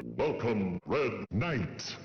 Welcome, Red Knight.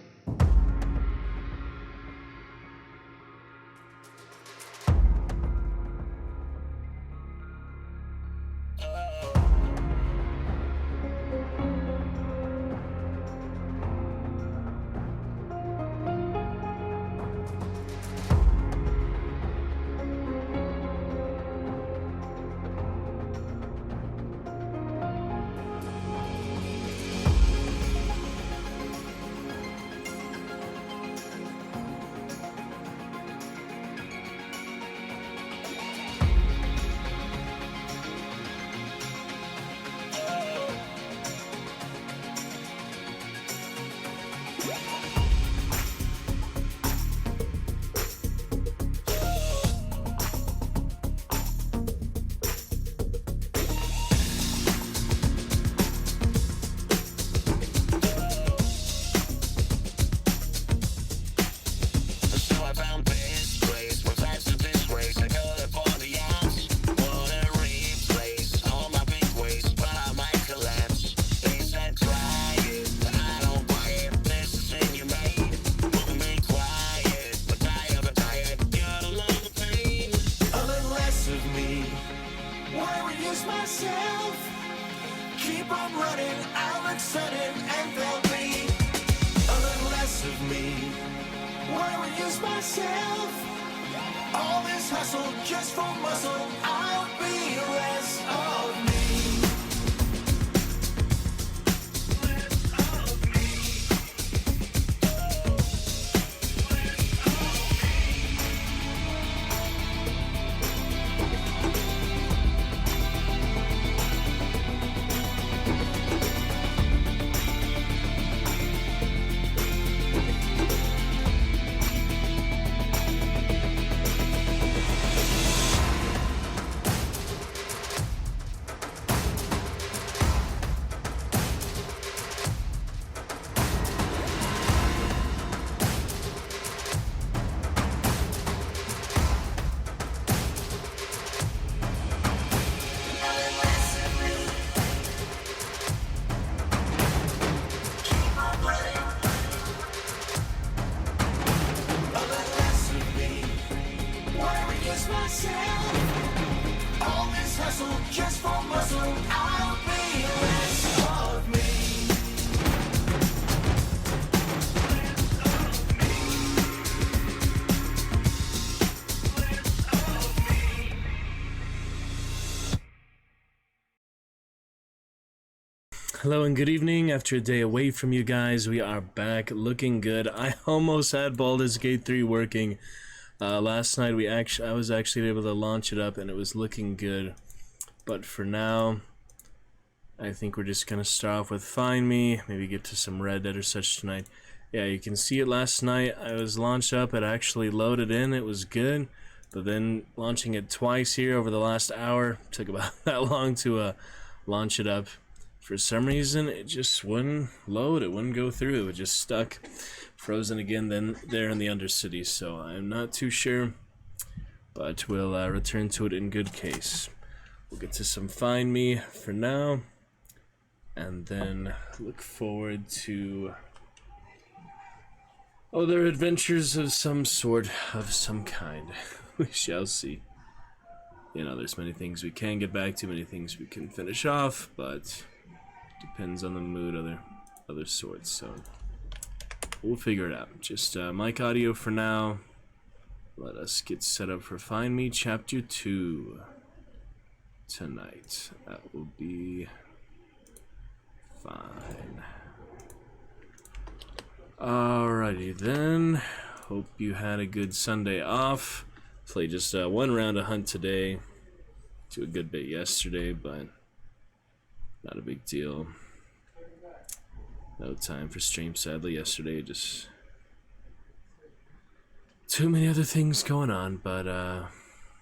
Hello and good evening. After a day away from you guys, we are back looking good. I almost had Baldur's Gate 3 working. Last night I was actually able to launch it up and it was looking good. But for now, I think we're just gonna start off with Find Me, maybe get to some Red Dead or such tonight. Yeah, you can see it last night. I was launched up, it actually loaded in, it was good. But then launching it twice here over the last hour, took about that long to launch it up. For some reason, it just wouldn't load, it wouldn't go through, it was just stuck, frozen again then there in the Undercity, so I'm not too sure, but we'll return to it in good case. We'll get to some Find Me for now, and then look forward to other adventures of some sort, of some kind. We shall see. You know, there's many things we can get back to, many things we can finish off, but depends on the mood, other sorts, so we'll figure it out. Just mic audio for now. Let us get set up for Find Me Chapter 2 tonight. That will be fine. Alrighty then. Hope you had a good Sunday off. Played just one round of Hunt today. To a good bit yesterday, but not a big deal. No time for stream, sadly. Yesterday, just too many other things going on. But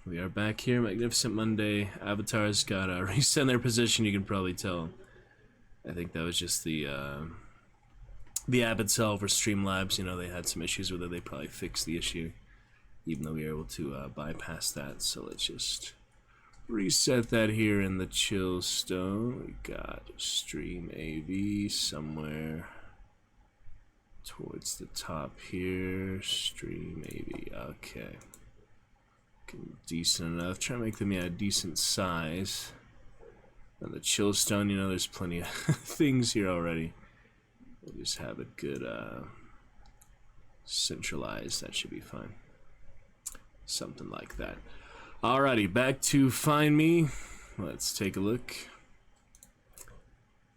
we are back here. Magnificent Monday. Avatars got reset in their position. You can probably tell. I think that was just the app itself or Streamlabs. You know, they had some issues with it. They probably fixed the issue, even though we were able to bypass that. So let's just reset that here in the chill stone. We got stream AV somewhere towards the top here. Stream AV, okay. Decent enough. Try to make them, yeah, decent size. And the chill stone, you know, there's plenty of things here already. We'll just have it good, centralized. That should be fine. Something like that. Alrighty, back to Find Me. Let's take a look.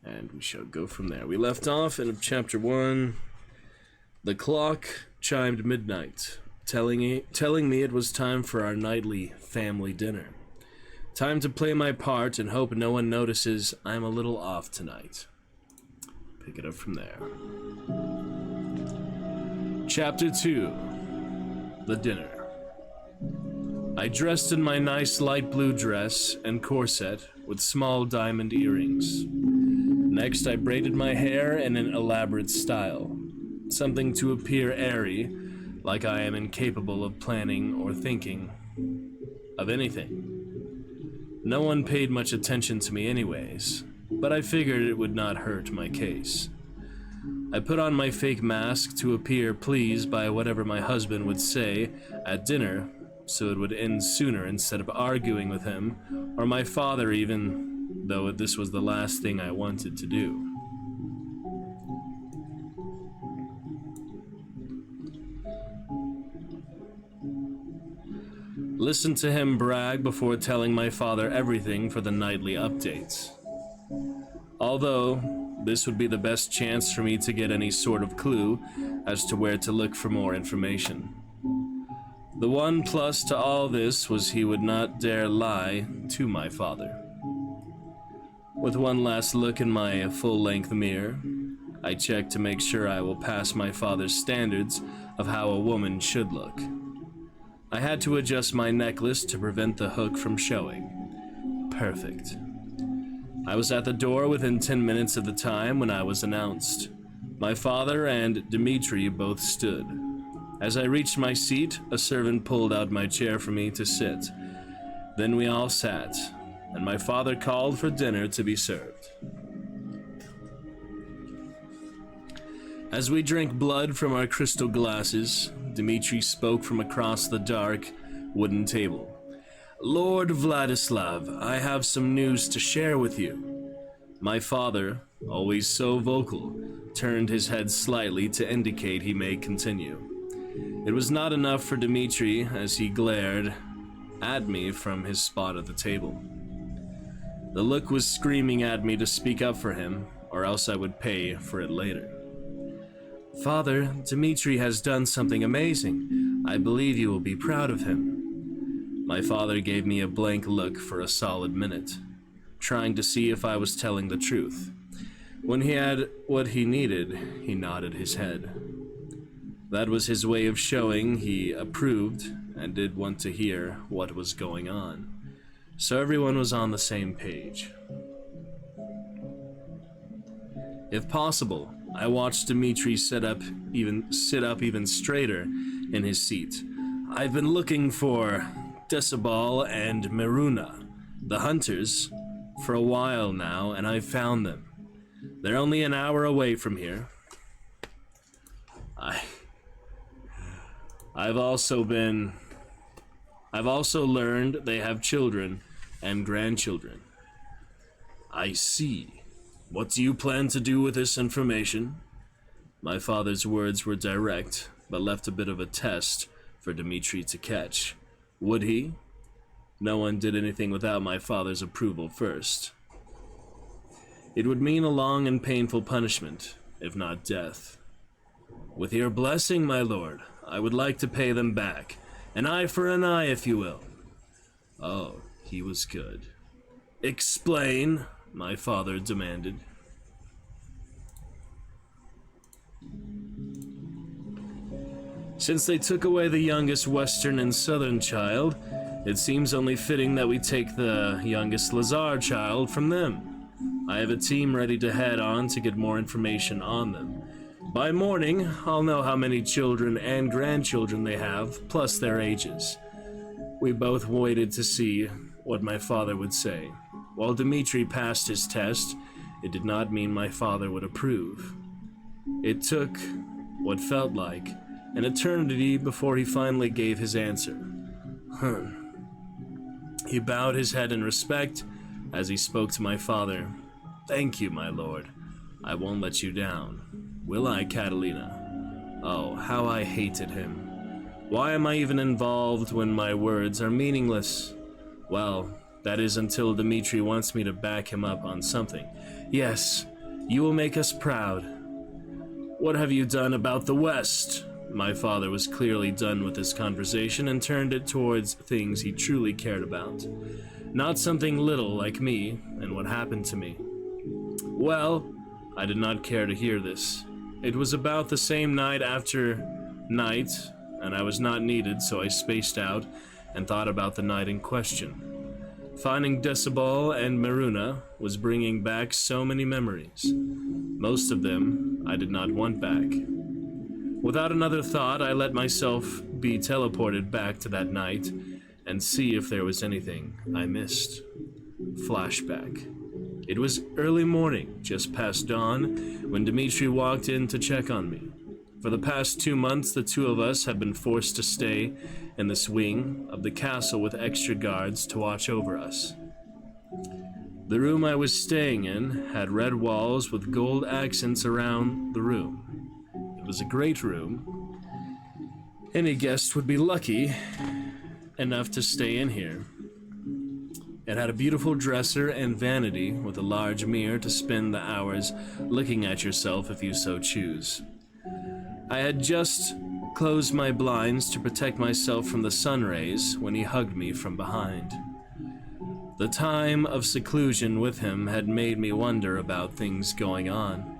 And we shall go from there. We left off in chapter 1. The clock chimed midnight, telling me it was time for our nightly family dinner. Time to play my part and hope no one notices I'm a little off tonight. Pick it up from there. Chapter 2. The Dinner. I dressed in my nice light blue dress and corset with small diamond earrings. Next, I braided my hair in an elaborate style, something to appear airy, like I am incapable of planning or thinking of anything. No one paid much attention to me anyways, but I figured it would not hurt my case. I put on my fake mask to appear pleased by whatever my husband would say at dinner, so it would end sooner instead of arguing with him, or my father even, though this was the last thing I wanted to do. Listen to him brag before telling my father everything for the nightly updates. Although, this would be the best chance for me to get any sort of clue as to where to look for more information. The one plus to all this was he would not dare lie to my father. With one last look in my full-length mirror, I checked to make sure I will pass my father's standards of how a woman should look. I had to adjust my necklace to prevent the hook from showing. Perfect. I was at the door within 10 minutes of the time when I was announced. My father and Dmitri both stood. As I reached my seat, a servant pulled out my chair for me to sit. Then we all sat, and my father called for dinner to be served. As we drank blood from our crystal glasses, Dmitri spoke from across the dark wooden table. Lord Vladislav, I have some news to share with you. My father, always so vocal, turned his head slightly to indicate he may continue. It was not enough for Dmitri as he glared at me from his spot at the table. The look was screaming at me to speak up for him, or else I would pay for it later. Father, Dmitri has done something amazing. I believe you will be proud of him. My father gave me a blank look for a solid minute, trying to see if I was telling the truth. When he had what he needed, he nodded his head. That was his way of showing he approved and did want to hear what was going on. So everyone was on the same page. If possible, I watched Dmitri sit up even straighter in his seat. I've been looking for Decibel and Miruna, the hunters, for a while now, and I've found them. They're only an hour away from here. I've also learned they have children and grandchildren. I see. What do you plan to do with this information? My father's words were direct, but left a bit of a test for Dmitri to catch. Would he? No one did anything without my father's approval first. It would mean a long and painful punishment, if not death. With your blessing, my lord, I would like to pay them back. An eye for an eye, if you will. Oh, he was good. Explain, my father demanded. Since they took away the youngest western and southern child, it seems only fitting that we take the youngest Lazar child from them. I have a team ready to head on to get more information on them. By morning, I'll know how many children and grandchildren they have, plus their ages. We both waited to see what my father would say. While Dmitri passed his test, it did not mean my father would approve. It took what felt like an eternity before he finally gave his answer. He bowed his head in respect as he spoke to my father. "Thank you, my lord. I won't let you down. Will I, Catalina?" Oh, how I hated him. Why am I even involved when my words are meaningless? Well, that is until Dmitri wants me to back him up on something. Yes, you will make us proud. What have you done about the West? My father was clearly done with this conversation and turned it towards things he truly cared about. Not something little like me and what happened to me. Well, I did not care to hear this. It was about the same night after night, and I was not needed, so I spaced out and thought about the night in question. Finding Decibel and Maruna was bringing back so many memories. Most of them I did not want back. Without another thought, I let myself be teleported back to that night and see if there was anything I missed. Flashback. It was early morning, just past dawn, when Dmitri walked in to check on me. For the past 2 months, the two of us have been forced to stay in this wing of the castle with extra guards to watch over us. The room I was staying in had red walls with gold accents around the room. It was a great room. Any guest would be lucky enough to stay in here. It had a beautiful dresser and vanity with a large mirror to spend the hours looking at yourself if you so choose. I had just closed my blinds to protect myself from the sun rays when he hugged me from behind. The time of seclusion with him had made me wonder about things going on.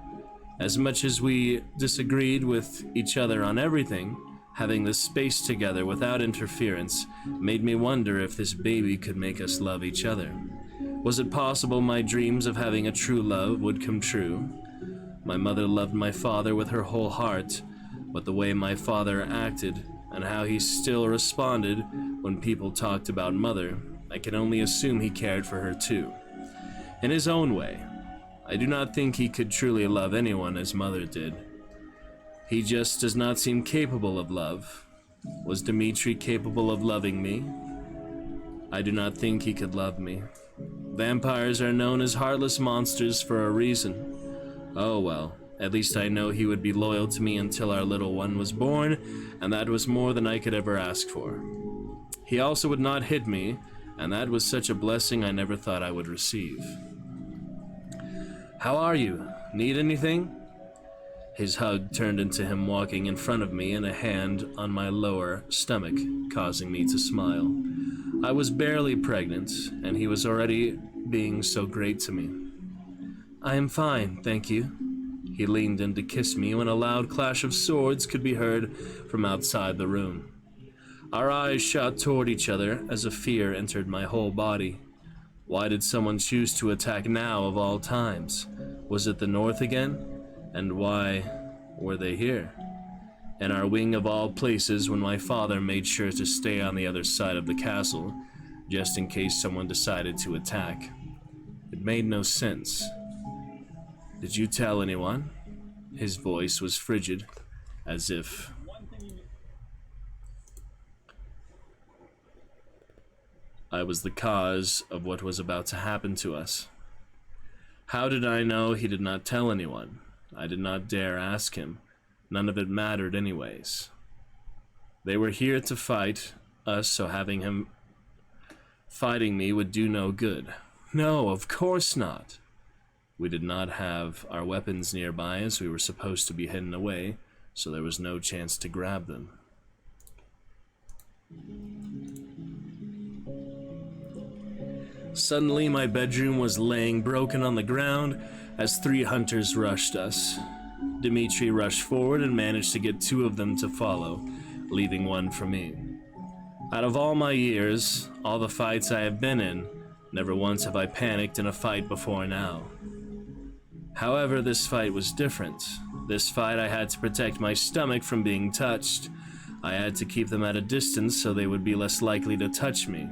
As much as we disagreed with each other on everything, having this space together without interference made me wonder if this baby could make us love each other. Was it possible my dreams of having a true love would come true? My mother loved my father with her whole heart, but the way my father acted and how he still responded when people talked about mother, I can only assume he cared for her too. In his own way. I do not think he could truly love anyone as mother did. He just does not seem capable of love. Was Dmitri capable of loving me? I do not think he could love me. Vampires are known as heartless monsters for a reason. Oh well, at least I know he would be loyal to me until our little one was born, and that was more than I could ever ask for. He also would not hit me, and that was such a blessing I never thought I would receive. How are you? Need anything? His hug turned into him walking in front of me and a hand on my lower stomach, causing me to smile. I was barely pregnant, and he was already being so great to me. I am fine, thank you. He leaned in to kiss me when a loud clash of swords could be heard from outside the room. Our eyes shot toward each other as a fear entered my whole body. Why did someone choose to attack now of all times? Was it the North again? And why were they here? In our wing of all places when my father made sure to stay on the other side of the castle, just in case someone decided to attack. It made no sense. Did you tell anyone? His voice was frigid, as if I was the cause of what was about to happen to us. How did I know he did not tell anyone? I did not dare ask him. None of it mattered anyways. They were here to fight us, so having him fighting me would do no good. No, of course not. We did not have our weapons nearby as we were supposed to be hidden away, so there was no chance to grab them. Suddenly, my bedroom was laying broken on the ground as 3 hunters rushed us. Dmitri rushed forward and managed to get 2 of them to follow, leaving 1 for me. Out of all my years, all the fights I have been in, never once have I panicked in a fight before now. However, this fight was different. This fight I had to protect my stomach from being touched. I had to keep them at a distance so they would be less likely to touch me.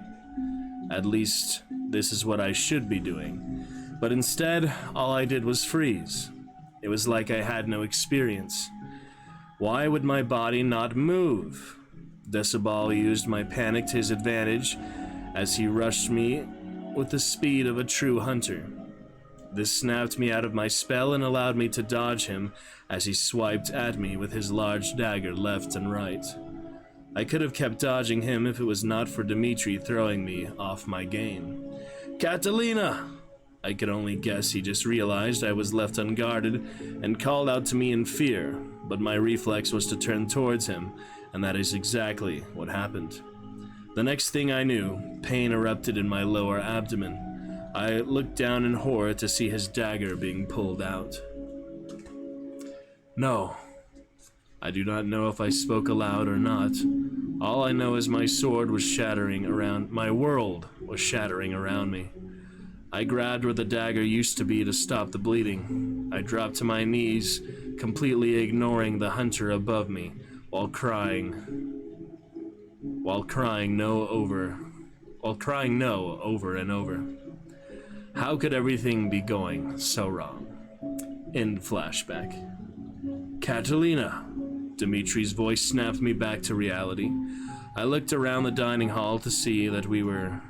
At least, this is what I should be doing. But instead, all I did was freeze. It was like I had no experience. Why would my body not move? Decibel used my panic to his advantage as he rushed me with the speed of a true hunter. This snapped me out of my spell and allowed me to dodge him as he swiped at me with his large dagger left and right. I could have kept dodging him if it was not for Dimitri throwing me off my game. "Catalina!" I could only guess he just realized I was left unguarded and called out to me in fear, but my reflex was to turn towards him, and that is exactly what happened. The next thing I knew, pain erupted in my lower abdomen. I looked down in horror to see his dagger being pulled out. No, I do not know if I spoke aloud or not. All I know is my sword was shattering around, my world was shattering around me. I grabbed where the dagger used to be to stop the bleeding. I dropped to my knees, completely ignoring the hunter above me, while crying no over and over. How could everything be going so wrong? End flashback. Catalina! Dimitri's voice snapped me back to reality. I looked around the dining hall to see that we were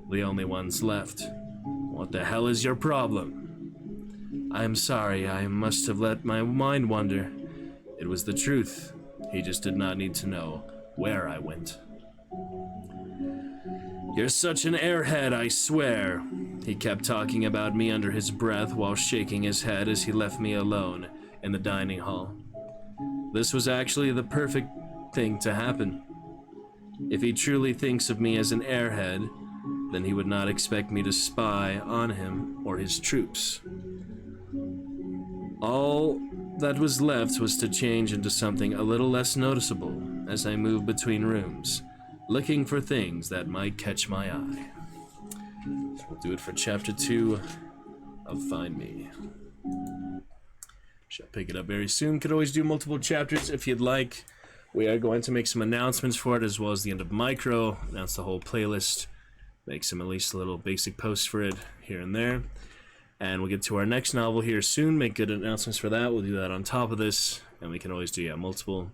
the only ones left. What the hell is your problem? I am sorry, I must have let my mind wander. It was the truth. He just did not need to know where I went. You're such an airhead, I swear. He kept talking about me under his breath while shaking his head as he left me alone in the dining hall. This was actually the perfect thing to happen. If he truly thinks of me as an airhead, then he would not expect me to spy on him or his troops. All that was left was to change into something a little less noticeable as I moved between rooms, looking for things that might catch my eye. So we'll do it for Chapter 2 of Find Me. Shall pick it up very soon. Could always do multiple chapters if you'd like. We are going to make some announcements for it, as well as the end of Micro, announce the whole playlist, make some at least a little basic posts for it here and there. And we'll get to our next novel here soon, make good announcements for that. We'll do that on top of this, and we can always do multiple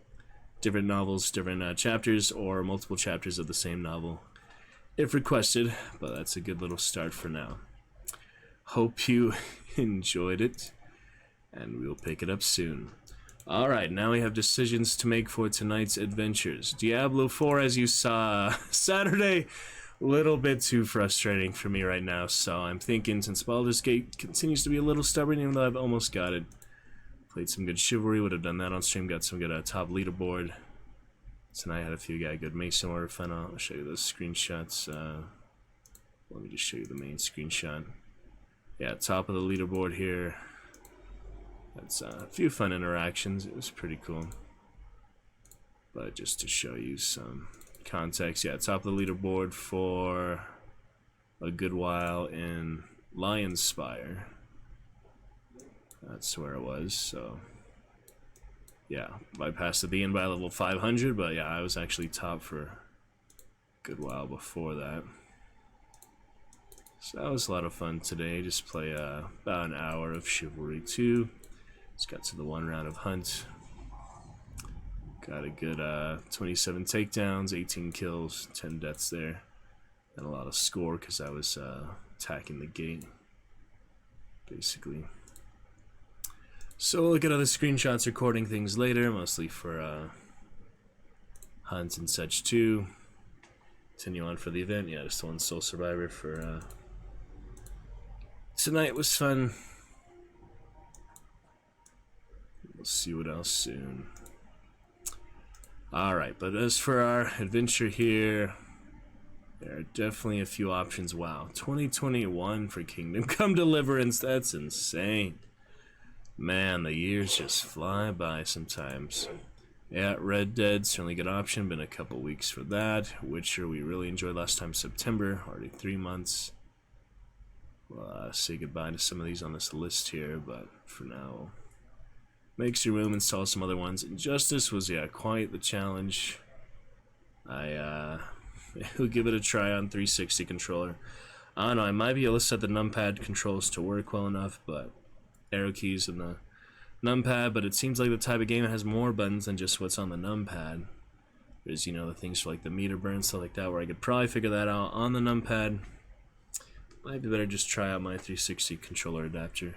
different novels, different chapters, or multiple chapters of the same novel, if requested, but that's a good little start for now. Hope you enjoyed it, and we'll pick it up soon. Alright, now we have decisions to make for tonight's adventures. Diablo 4, as you saw Saturday, a little bit too frustrating for me right now, so I'm thinking since Baldur's Gate continues to be a little stubborn, even though I've almost got it. Played some good Chivalry, would have done that on stream, got some good top leaderboard. Tonight I had a few good Mason Order fun. I'll show you those screenshots. Let me just show you the main screenshot. Yeah, top of the leaderboard here. That's a few fun interactions. It was pretty cool. But just to show you some context, yeah, top of the leaderboard for a good while in Lion's Spire. That's where it was, so yeah, I passed the Bean by level 500, but yeah, I was actually top for a good while before that. So that was a lot of fun today. Just play about an hour of Chivalry 2. Just got to the one round of Hunt. Got a good 27 takedowns, 18 kills, 10 deaths there. And a lot of score because I was attacking the gate, basically. So we'll look at other screenshots, recording things later, mostly for Hunt and such too. Continue on for the event. Yeah, just one Soul Survivor for tonight was fun. We'll see what else soon. Alright, but as for our adventure here, there are definitely a few options. Wow, 2021 for Kingdom Come Deliverance, that's insane. Man, the years just fly by sometimes. Yeah, Red Dead, certainly a good option, been a couple weeks for that. Witcher, we really enjoyed last time, September, already 3 months. We'll say goodbye to some of these on this list here, but for now, make some room, install some other ones. Injustice was, yeah, quite the challenge. I we'll give it a try on 360 controller. I don't know, I might be able to set the numpad controls to work well enough, but arrow keys and the numpad, but it seems like the type of game that has more buttons than just what's on the numpad. There's, you know, the things for like the meter burn, stuff like that, where I could probably figure that out on the numpad. Might be better just try out my 360 controller adapter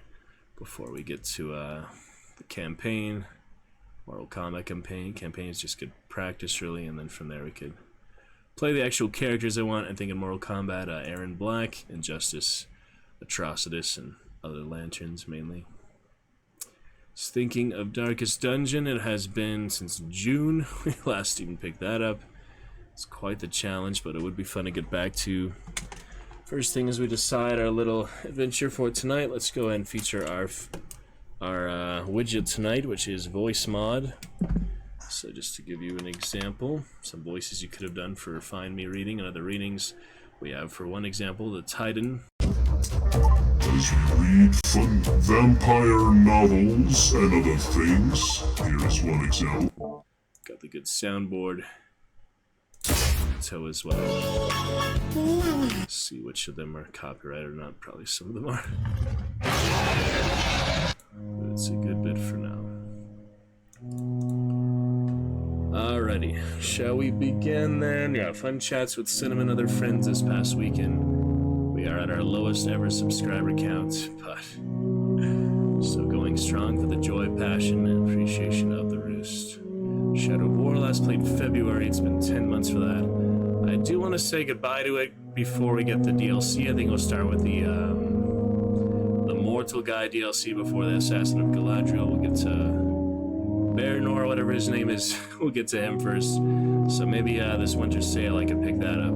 before we get to the campaign. Mortal Kombat campaign is just good practice, really, and then from there we could play the actual characters I want. I think in Mortal Kombat, Aaron Black, Injustice, Atrocitus, and other lanterns mainly. Thinking of Darkest Dungeon, it has been since June. We last even picked that up. It's quite the challenge, but it would be fun to get back to. First thing as we decide our little adventure for tonight, let's go ahead and feature our widget tonight, which is Voicemod. So just to give you an example, some voices you could have done for Find Me reading and other readings. We have, for one example, the Titan. As we read fun vampire novels and other things, here is one example. Got the good soundboard. So as well. Let's see which of them are copyrighted or not. Probably some of them are. But it's a good bit for now. Alrighty, shall we begin then? Yeah, fun chats with Cinnamon and other friends this past weekend. We are at our lowest ever subscriber count, but still going strong for the joy, passion, and appreciation of the Roost. Shadow of War last played February. It's been 10 months for that. I do want to say goodbye to it before we get the DLC. I think we'll start with the Mortal Guy DLC before the Assassin of Galadriel. We'll get to Baranor, whatever his name is. We'll get to him first. So maybe this winter sale I can pick that up.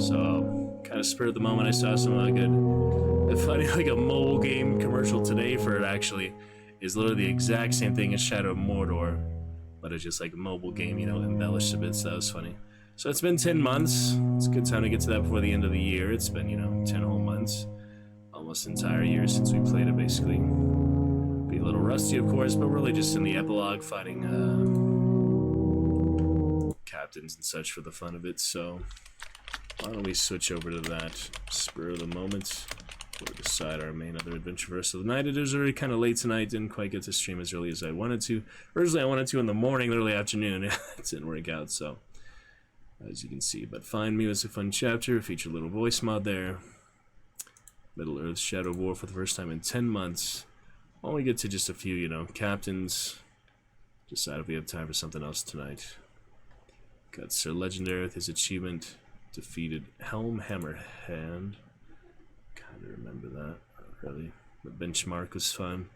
So kind of spur of the moment, I saw some good, funny like a mobile game commercial today for it. Actually, is literally the exact same thing as Shadow of Mordor, but it's just like a mobile game, you know, embellished a bit. So that was funny. So it's been 10 months. It's a good time to get to that before the end of the year. It's been, you know, 10 whole months, almost an entire year since we played it. Basically, be a little rusty, of course, but really just in the epilogue, fighting captains and such for the fun of it. So why don't we switch over to that spur of the moment? We'll decide our main other adventure for the rest of the night. It is already kind of late tonight. Didn't quite get to stream as early as I wanted to. Originally, I wanted to in the morning, early afternoon. It didn't work out, so as you can see. But Find Me was a fun chapter. Featured a little voice mod there. Middle Earth Shadow of War for the first time in 10 months. Only get to just a few, you know, captains. Decide if we have time for something else tonight. Got Sir Legendary with his achievement. Defeated Helm Hammerhand. Kind of remember that, really. The benchmark was fun.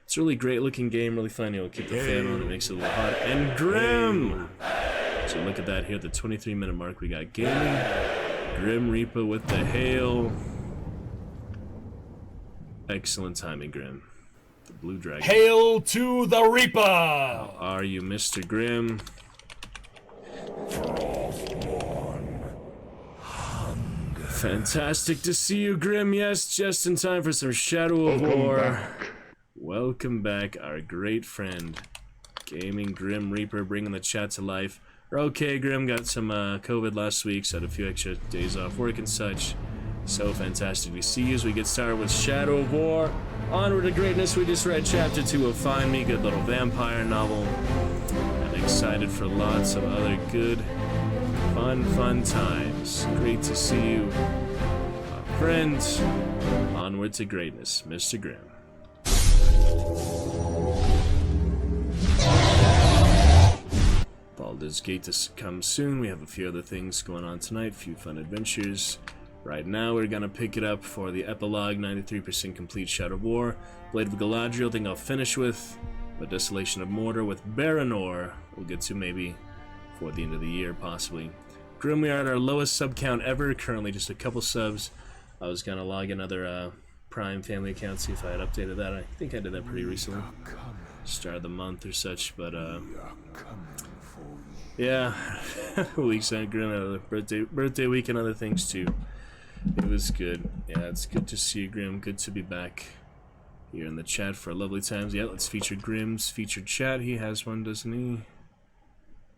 It's a really great looking game, really fun. You'll keep the fan on, it makes it a little hot. And Grim! So look at that here at the 23-minute mark. We got gaming. Grim Reaper with the hail. Excellent timing, Grim. The blue dragon. Hail to the Reaper! How are you, Mr. Grim? Fantastic to see you, Grim. Yes, just in time for some Shadow of War. Welcome back, our great friend, Gaming Grim Reaper, bringing the chat to life. We're okay, Grim. Got some COVID last week, so had a few extra days off work and such. So fantastic to see you as we get started with Shadow of War. Onward to greatness. We just read Chapter 2 of Find Me, good little vampire novel. And excited for lots of other good, fun times. Great to see you, our friends. Onward to greatness, Mr. Grim. Baldur's Gate to come soon. We have a few other things going on tonight, a few fun adventures. Right now we're gonna pick it up for the epilogue, 93% complete Shadow of War. Blade of Galadriel, I think I'll finish with. But Desolation of Mordor with Baranor, we'll get to maybe before the end of the year, possibly. Grim, we are at our lowest sub count ever, currently just a couple subs. I was gonna log another Prime family account, see if I had updated that. I think I did that pretty recently. Start of the month or such, but yeah, weeks on Grim, another birthday week and other things too. It was good. Yeah, it's good to see you, Grim. Good to be back here in the chat for lovely times. Yeah, let's feature Grim's featured chat. He has one, doesn't he?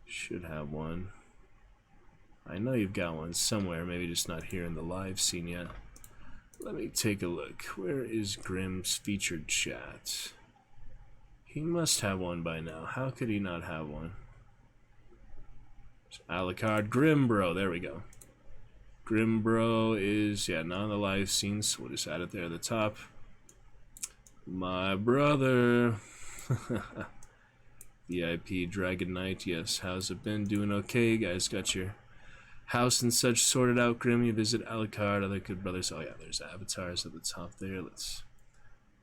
Should have one. I know you've got one somewhere, maybe just not here in the live scene yet. Let me take a look. Where is Grimm's featured chat? He must have one by now. How could he not have one? Alucard Grimbro, there we go. Grimbro is, yeah, not on the live scene, so we'll just add it there at the top. My brother. VIP Dragon Knight, yes. How's it been? Doing okay? You guys got your house and such sorted out, Grim? You visit Alucard, other good brothers. Oh yeah, there's avatars at the top there. Let's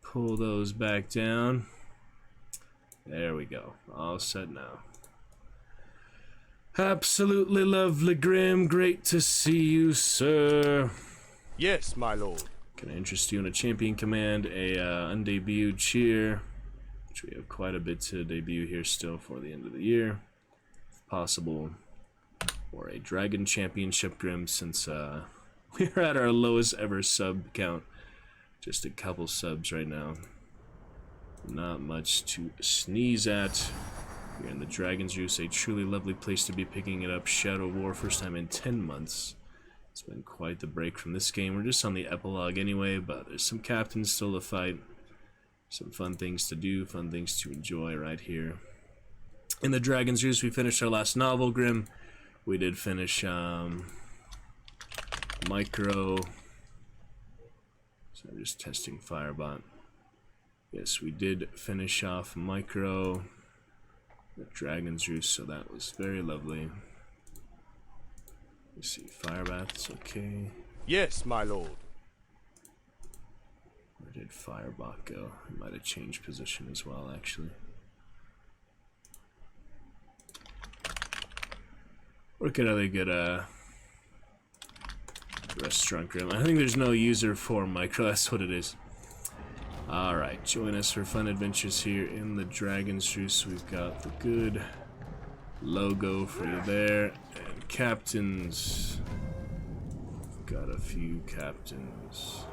pull those back down. There we go. All set now. Absolutely lovely, Grim. Great to see you, sir. Yes, my lord. Can I interest you in a champion command, a undebuted cheer, which we have quite a bit to debut here still for the end of the year, if possible, or a dragon championship, Grim, since we're at our lowest ever sub count. Just a couple subs right now. Not much to sneeze at. Here in the Dragon's Juice, a truly lovely place to be picking it up. Shadow War, first time in 10 months. It's been quite the break from this game. We're just on the epilogue anyway, but there's some captains still to fight. Some fun things to do, fun things to enjoy right here. In the Dragon's Juice, we finished our last novel, Grim. We did finish Micro. So I'm just testing Firebot. Yes, we did finish off Micro. The Dragon's Juice, so that was very lovely. Let's see, Firebat's okay. Yes, my lord. Where did Firebot go? He might have changed position as well, actually. Look at other good restaurant Grim. I think there's no user for Micro, that's what it is. Alright, join us for fun adventures here in the Dragon's Juice. We've got the good logo for you there. And captains. Got a few captains.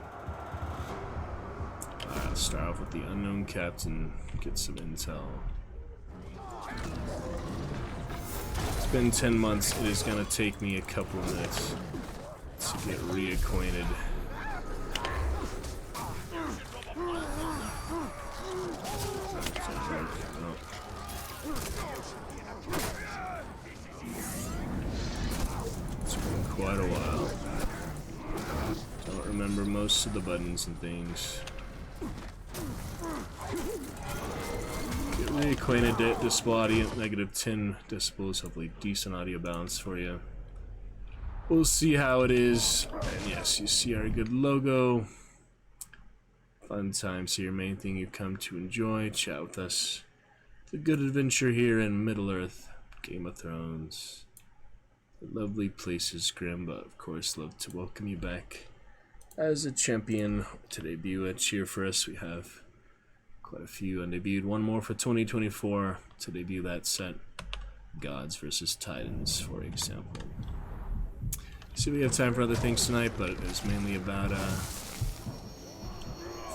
Alright, I'll start off with the unknown captain. Get some intel. It's been 10 months. It is going to take me a couple of minutes to get reacquainted. It's been quite a while. Don't remember most of the buttons and things. Get reacquainted, decibel audio, negative 10 decibels, hopefully decent audio balance for you. We'll see how it is. And yes, you see our good logo. Fun times here, main thing you've come to enjoy, chat with us. The good adventure here in Middle-earth, Game of Thrones. Lovely places, Grim, but of course love to welcome you back as a champion to debut a cheer for us. We have quite a few undebuted. One more for 2024 to debut that set. Gods versus Titans, for example. See, we have time for other things tonight, but it is mainly about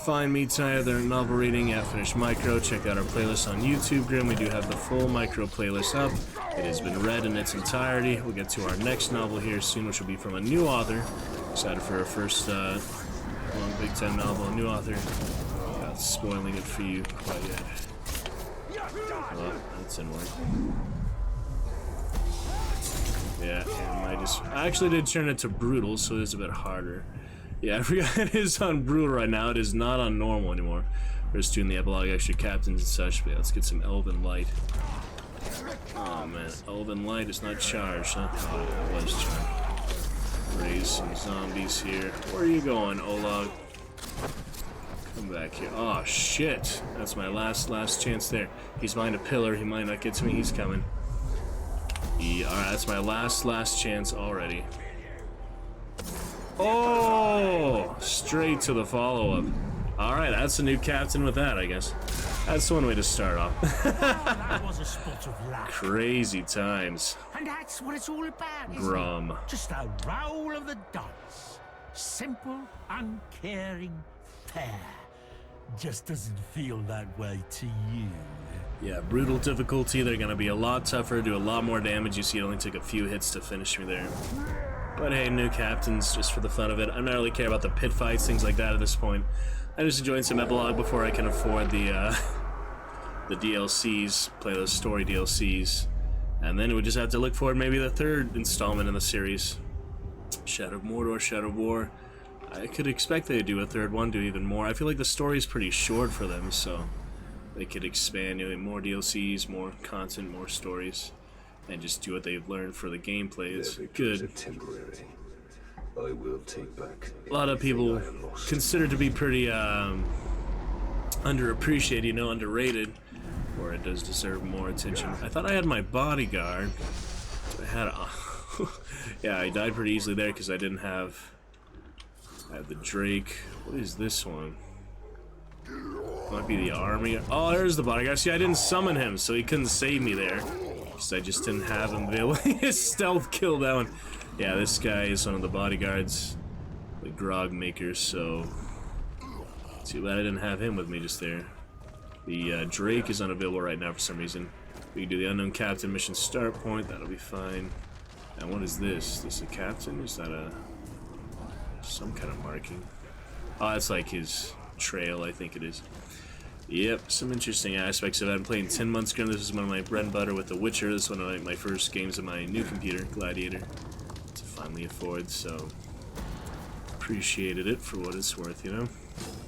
find me tonight, other novel reading. Yeah, finish Micro. Check out our playlist on YouTube, Grim. We do have the full Micro playlist up. It has been read in its entirety. We'll get to our next novel here soon, which will be from a new author. Excited for our first long Big Ten novel, a new author. Not spoiling it for you quite yet. Oh, that's in work. Yeah, I actually did turn it to brutal, so it is a bit harder. Yeah, I forgot it is on brutal right now. It is not on normal anymore. We're just doing the epilogue, extra captains and such. But yeah, let's get some Elven Light. Oh man, Elven Light is not charged, huh? Oh, it was charged. Raise some zombies here. Where are you going, Olag? Come back here. Oh shit! That's my last chance there. He's behind a pillar. He might not get to me. He's coming. Alright, that's my last chance already. Oh! Straight to the follow-up. Alright, that's a new captain with that, I guess. That's one way to start off. That was a spot of luck. Crazy times. And that's what it's all about, isn't Grum. it? Just a roll of the dice. Simple, uncaring, fair. just doesn't feel that way to you. Yeah, brutal difficulty. They're gonna be a lot tougher, do a lot more damage. You see, it only took a few hits to finish me there. But hey, new captains, just for the fun of it. I'm not really care about the pit fights, things like that at this point. I'm just enjoying some epilogue before I can afford the DLCs, play those story DLCs. And then we just have to look forward maybe the third installment in the series. Shadow of Mordor, Shadow of War. I could expect they would do a third one, do even more. I feel like the story is pretty short for them, so they could expand, you know, more DLCs, more content, more stories, and just do what they've learned for the gameplay. It's good. Temporary. I will take back. A lot of people consider it to be pretty underappreciated, you know, underrated, or it does deserve more attention. I thought I had my bodyguard. I had a yeah, I died pretty easily there because I didn't have. I have the Drake. What is this one? Might be the army. Oh, there's the bodyguard. See, I didn't summon him, so he couldn't save me there. Because I just didn't have him available. Stealth kill that one. Yeah, this guy is one of the bodyguards. The grog maker, so... Too bad I didn't have him with me just there. The Drake is unavailable right now for some reason. We can do the unknown captain mission start point. That'll be fine. And what is this? Is this a captain? Is that a... some kind of marking? Oh, that's like his trail, I think it is. Yep, some interesting aspects of it. I'm playing 10 months ago. This is one of my bread and butter with The Witcher. This is one of my first games on my new computer, Gladiator, to finally afford, so appreciated it for what it's worth, you know?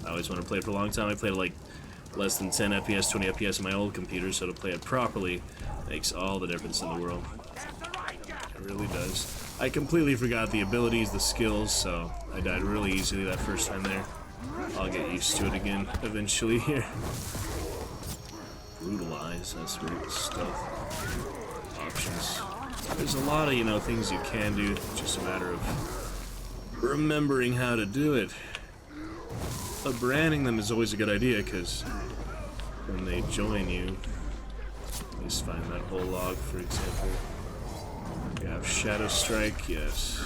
I always want to play it for a long time. I played it like less than 10 FPS, 20 FPS on my old computer, so to play it properly makes all the difference in the world. It really does. I completely forgot the abilities, the skills, so I died really easily that first time there. I'll get used to it again eventually here. Brutalize, that's great stuff. Options. There's a lot of, you know, things you can do, it's just a matter of remembering how to do it. But branding them is always a good idea, because when they join you, just find that whole log, for example. You have Shadow Strike, yes.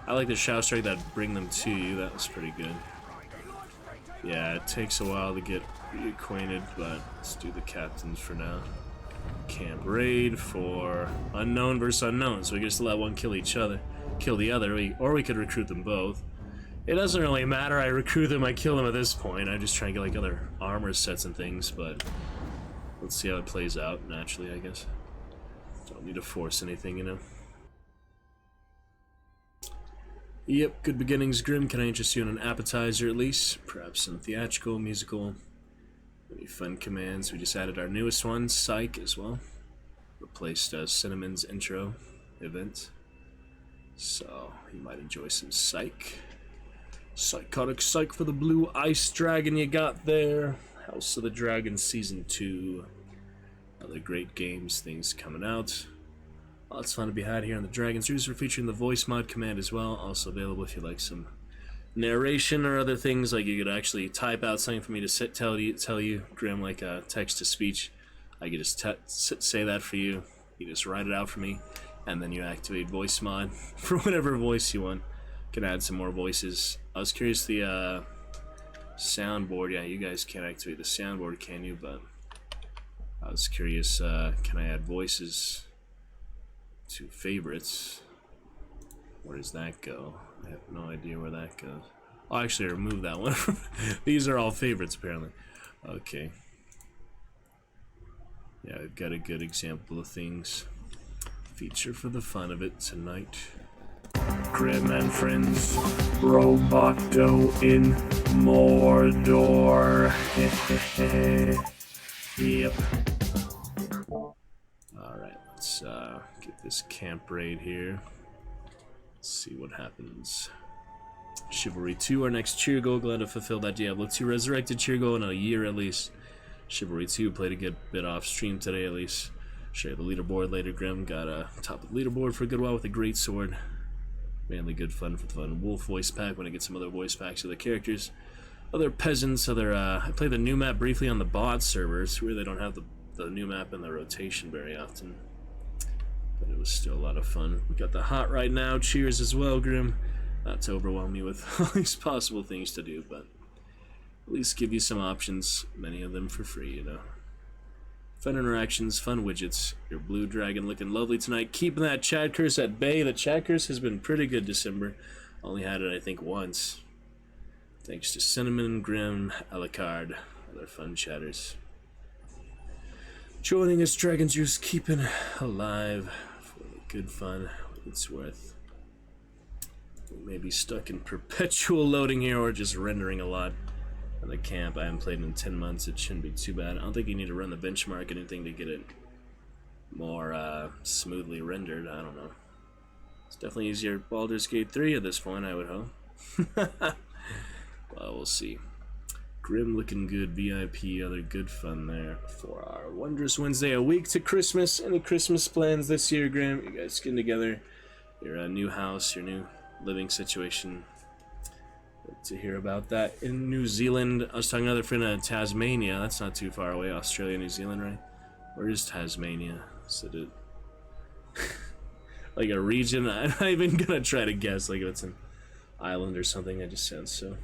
I like the Shadow Strike that bring them to you, that was pretty good. Yeah, it takes a while to get reacquainted, but let's do the captains for now. Camp Raid for unknown versus unknown, so we can just let one kill each other, kill the other, or we could recruit them both. It doesn't really matter, I recruit them, I kill them at this point. I just try and get like other armor sets and things, but let's see how it plays out naturally, I guess. Don't need to force anything, you know. Yep, good beginnings, Grim. Can I interest you in an appetizer at least? Perhaps some theatrical, musical. Any fun commands? We just added our newest one, Psych, as well. Replaced Cinnamon's intro event. So, you might enjoy some Psych. Psychotic Psych for the blue ice dragon you got there. House of the Dragon Season 2. Other great games, things coming out. Lots of fun to be had here on the Dragon Series. We're featuring the Voicemod command as well. Also available if you like some narration or other things, like you could actually type out something for me to tell you, Grim, like a text-to-speech. I could just say that for you. You just write it out for me, and then you activate Voicemod for whatever voice you want. Can add some more voices. I was curious, the soundboard. Yeah, you guys can't activate the soundboard, can you? But I was curious, can I add voices to favorites? Where does that go? I have no idea where that goes. I'll actually remove that one. These are all favorites, apparently. Okay. Yeah, I've got a good example of things. Feature for the fun of it tonight. Grim and friends, Roboto in Mordor. Yep. Alright, let's get this camp raid here. Let's see what happens. Chivalry 2, our next cheer goal. Glad to fulfill that Diablo 2 resurrected cheer goal in a year at least. Chivalry 2 played a good bit off stream today at least. Share the leaderboard later. Grim got top of the leaderboard for a good while with a great sword. Mainly good fun for the fun. Wolf voice pack when I get some other voice packs of the characters. Other peasants, I play the new map briefly on the bot servers where they don't have the new map in the rotation very often. But it was still a lot of fun. We got the hot right now. Cheers as well, Grim. Not to overwhelm you with all these possible things to do, but at least give you some options, many of them for free, you know. Fun interactions, fun widgets. Your blue dragon looking lovely tonight. Keeping that chat curse at bay. The chat curse has been pretty good December. Only had it, I think, once. Thanks to Cinnamon, Grim, Alucard, other fun chatters. Joining us, Dragon Juice, keeping alive for the good fun it's worth. We may be stuck in perpetual loading here or just rendering a lot. On the camp, I haven't played in 10 months. It shouldn't be too bad. I don't think you need to run the benchmark or anything to get it more smoothly rendered. I don't know. It's definitely easier Baldur's Gate 3 at this point, I would hope. Well, we'll see. Grim looking good, VIP, other good fun there for our Wondrous Wednesday. A week to Christmas. Any Christmas plans this year, Grim? You guys getting together? Your new house, your new living situation. To hear about that in New Zealand. I was talking to another friend in Tasmania. That's not too far away. Australia, New Zealand, right? Where is Tasmania? Is it like a region? I'm not even gonna try to guess. Like if it's an island or something. That just sounds so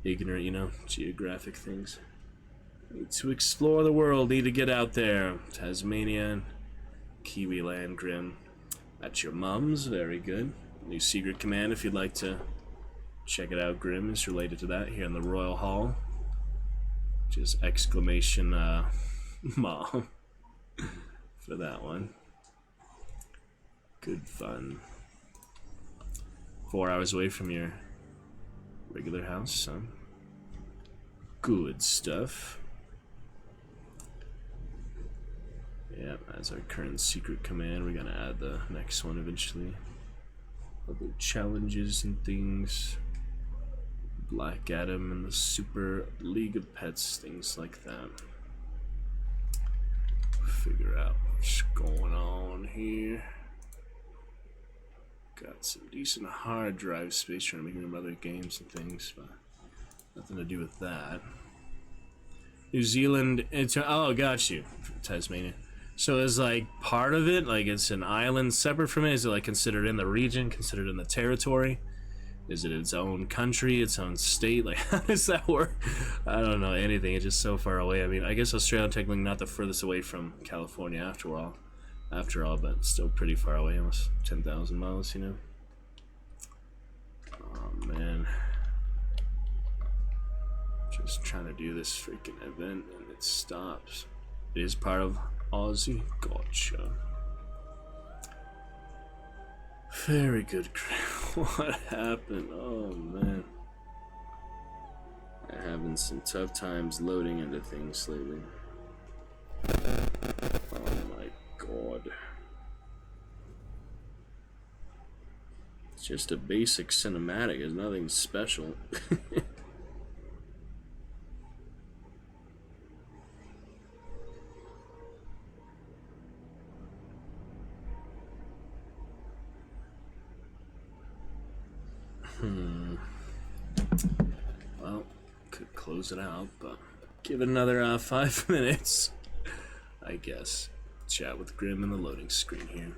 ignorant, you know, geographic things. Need to explore the world. Need to get out there. Tasmania, Kiwi land, Grim. That's your mum's. Very good. New secret command if you'd like to check it out. Grim is related to that here in the Royal Hall. Just exclamation mom for that one. Good fun. 4 hours away from your regular house, so good stuff. Yeah, that's our current secret command. We're gonna add the next one eventually. Other challenges and things. Black Adam and the Super League of Pets, things like that. Figure out what's going on here. Got some decent hard drive space trying to make room for other games and things, but nothing to do with that. New Zealand, it's oh, got you, Tasmania. So is like part of it, like it's an island separate from it? Is it like considered in the region, considered in the territory? Is it its own country, its own state? Like, how does that work? I don't know anything. It's just so far away. I mean, I guess Australia technically not the furthest away from California after all, but still pretty far away, almost 10,000 miles, you know? Oh, man. Just trying to do this freaking event, and it stops. It is part of Aussie. Gotcha. Very good. What happened? Oh man, I'm having some tough times loading into things lately. Oh my god. It's just a basic cinematic, it's nothing special. Well, could close it out, but give it another 5 minutes, I guess. Chat with Grim in the loading screen here.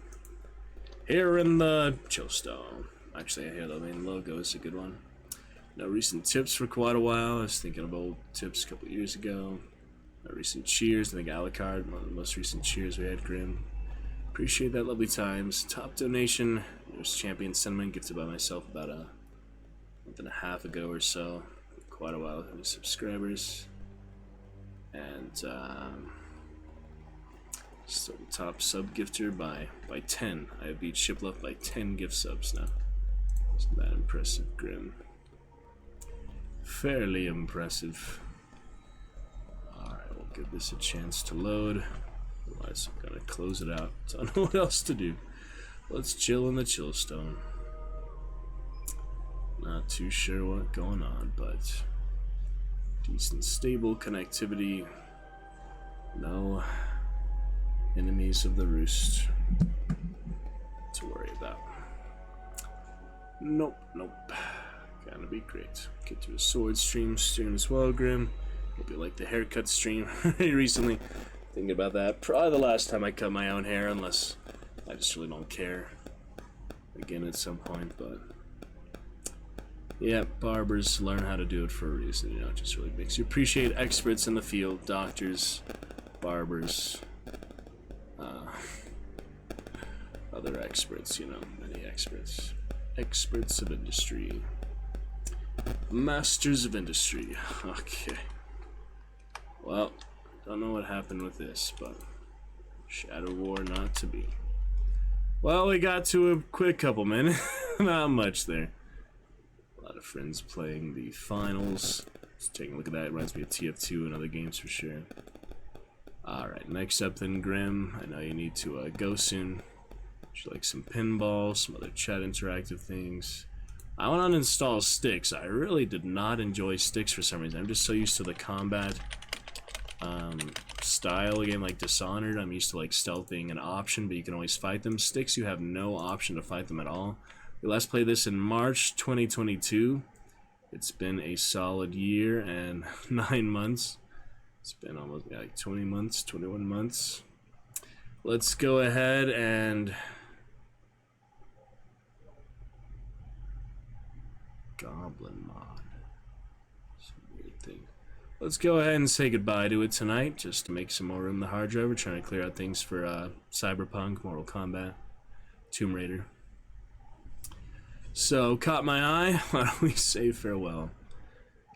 Here in the Chillstone. Actually, I hear the main logo is a good one. No recent tips for quite a while. I was thinking of old tips a couple years ago. No recent cheers. I think Alucard, one of the most recent cheers we had, Grim. Appreciate that, lovely times. Top donation. There's Champion Cinnamon, gifted by myself about a month and a half ago or so. Quite a while, with subscribers. And still the top sub gifter by 10. I have beat Shipleft by 10 gift subs now. Isn't that impressive, Grim? Fairly impressive. Alright, we'll give this a chance to load. Otherwise, I'm gonna close it out. Don't know what else to do. Let's chill in the Chillstone. Not too sure what's going on, but decent stable connectivity. No enemies of the roost to worry about. Nope. Gonna be great. Get to a sword stream soon as well, Grim. Hope you like the haircut stream recently. Thinking about that. Probably the last time I cut my own hair, unless I just really don't care again at some point, but Yep, barbers learn how to do it for a reason, you know, it just really makes you appreciate experts in the field, doctors, barbers, other experts, you know, many experts. Experts of industry. Masters of industry. Okay. Well, don't know what happened with this, but Shadow War not to be. Well, we got to a quick couple minutes. Not much there. A lot of friends playing the finals. Just taking a look at that. It reminds me of TF2 and other games for sure. Alright, next up then, Grim. I know you need to go soon. Would you like some pinball, some other chat interactive things? I want to uninstall sticks. I really did not enjoy sticks for some reason. I'm just so used to the combat style game like Dishonored. I'm used to like stealth being an option, but you can always fight them. Sticks, you have no option to fight them at all. We last played this in March 2022. It's been a solid year and 9 months. It's been almost like 20 months, 21 months. Let's go ahead and Goblin mod. Some weird thing. Let's go ahead and say goodbye to it tonight, just to make some more room in the hard drive. We're trying to clear out things for Cyberpunk, Mortal Kombat, Tomb Raider. So, caught my eye. Why don't we say farewell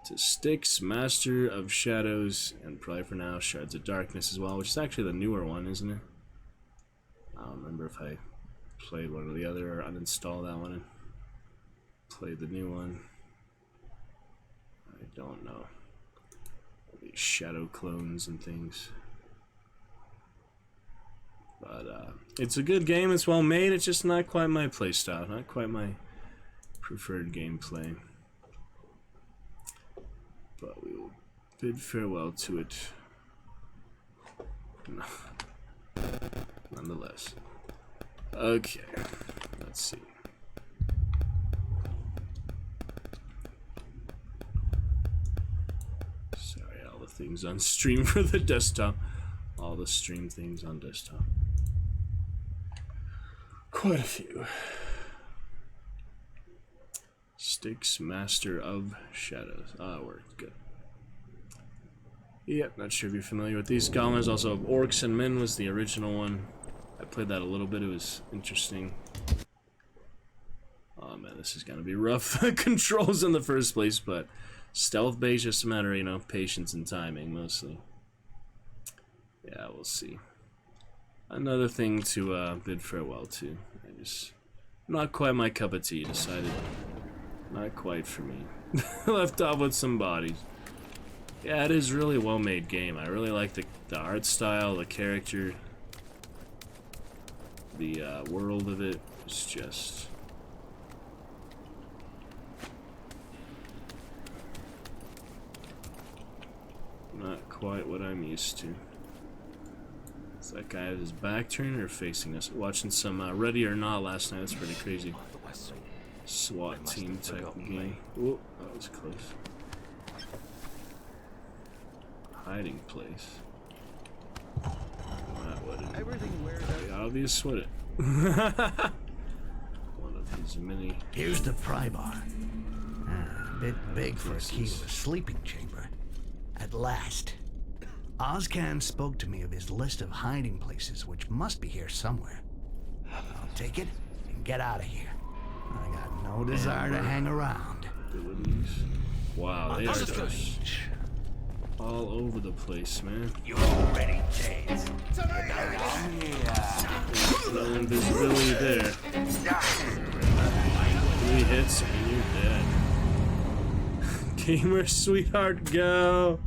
to Styx, Master of Shadows, and probably for now, Shards of Darkness as well, which is actually the newer one, isn't it? I don't remember if I played one or the other, or uninstalled that one and played the new one. I don't know. All these shadow clones and things. But it's a good game, it's well made, it's just not quite my playstyle, not quite my preferred gameplay. But we will bid farewell to it nonetheless. Okay, let's see. Sorry, all the things on stream for the desktop. All the stream things on desktop. Quite a few. Styx, Master of Shadows. Ah, it worked. Good. Yep, not sure if you're familiar with these goblins. Also, Orcs and Men was the original one. I played that a little bit. It was interesting. Oh man, this is gonna be rough. Controls in the first place, but stealth-based, just a matter of, you know, patience and timing mostly. Yeah, we'll see. Another thing to bid farewell to. I just not quite my cup of tea. Decided not quite for me. Left off with some bodies. Yeah, it is really a well-made game. I really like the art style, the character, the world of it. It's just not quite what I'm used to. Is that guy with his back turned or facing us? Watching some Ready or Not last night. That's pretty crazy. SWAT team type of game. Oh, that was close. Hiding place. That would be obvious, would it? One of his many. Here's the pry bar. A bit big for a key to a sleeping chamber. At last. Ozcan spoke to me of his list of hiding places, which must be here somewhere. I'll take it and get out of here. I got no desire to hang around. Wow, they are just all over the place, man. You're already dead. No invisibility there. 3 hits and you're dead. Gamer sweetheart, go!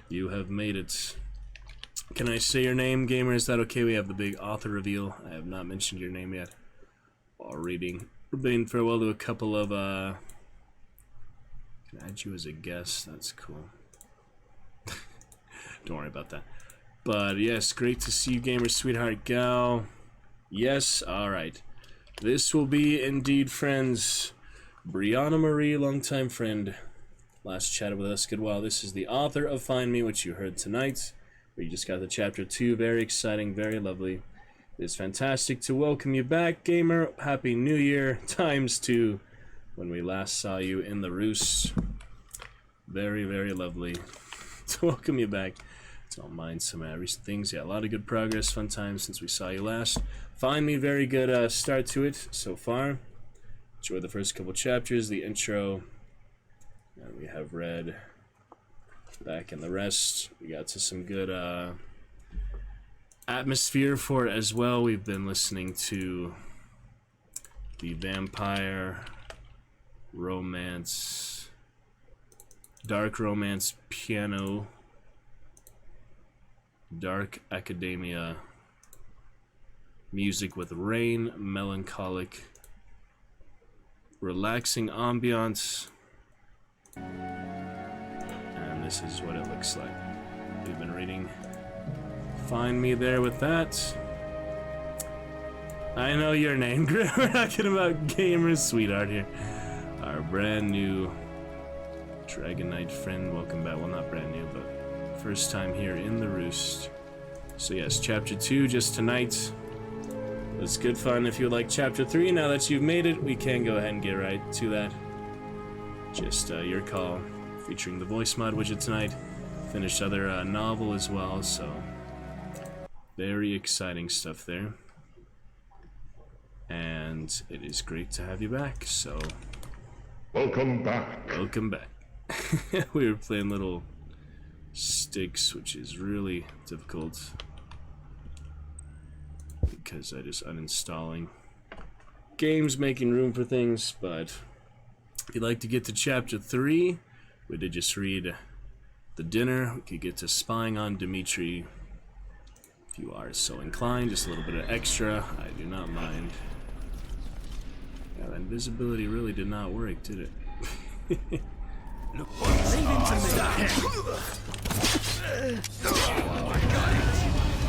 You have made it. Can I say your name, gamer? Is that okay? We have the big author reveal. I have not mentioned your name yet while reading. We're bidding farewell to a couple of, can I add you as a guest? That's cool. Don't worry about that. But yes, great to see you, gamer sweetheart gal. Yes, alright. This will be indeed, friends. Brianna Marie, longtime friend. Last chatted with us good while. This is the author of Find Me, which you heard tonight. We just got the chapter 2. Very exciting, very lovely. It is fantastic to welcome you back, gamer. Happy New Year ×2. when we last saw you in the roost. Very, very lovely to welcome you back. Don't mind some recent things. Yeah, a lot of good progress, fun times since we saw you last. Find me, very good start to it so far. Enjoy the first couple chapters, the intro. And we have read back in the rest. We got to some good atmosphere for it as well. We've been listening to the vampire romance, dark romance piano, dark academia music with rain, melancholic, relaxing ambiance, and this is what it looks like. We've been reading. Find me there with that. I know your name. We're talking about Gamer Sweetheart here. Our brand new Dragon Knight friend. Welcome back. Well, not brand new, but first time here in the roost. So yes, chapter 2 just tonight. It's good fun. If you would like chapter 3, now that you've made it, we can go ahead and get right to that. Just your call. Featuring the Voicemod widget tonight. Finished other novel as well, so very exciting stuff there. And it is great to have you back, so Welcome back. welcome back. We were playing little sticks, which is really difficult because I just uninstalling games, making room for things. But if you'd like to get to chapter 3, we did just read The Dinner. We could get to spying on Dimitri if you are so inclined. Just a little bit of extra, I do not mind. Yeah, that invisibility really did not work, did it?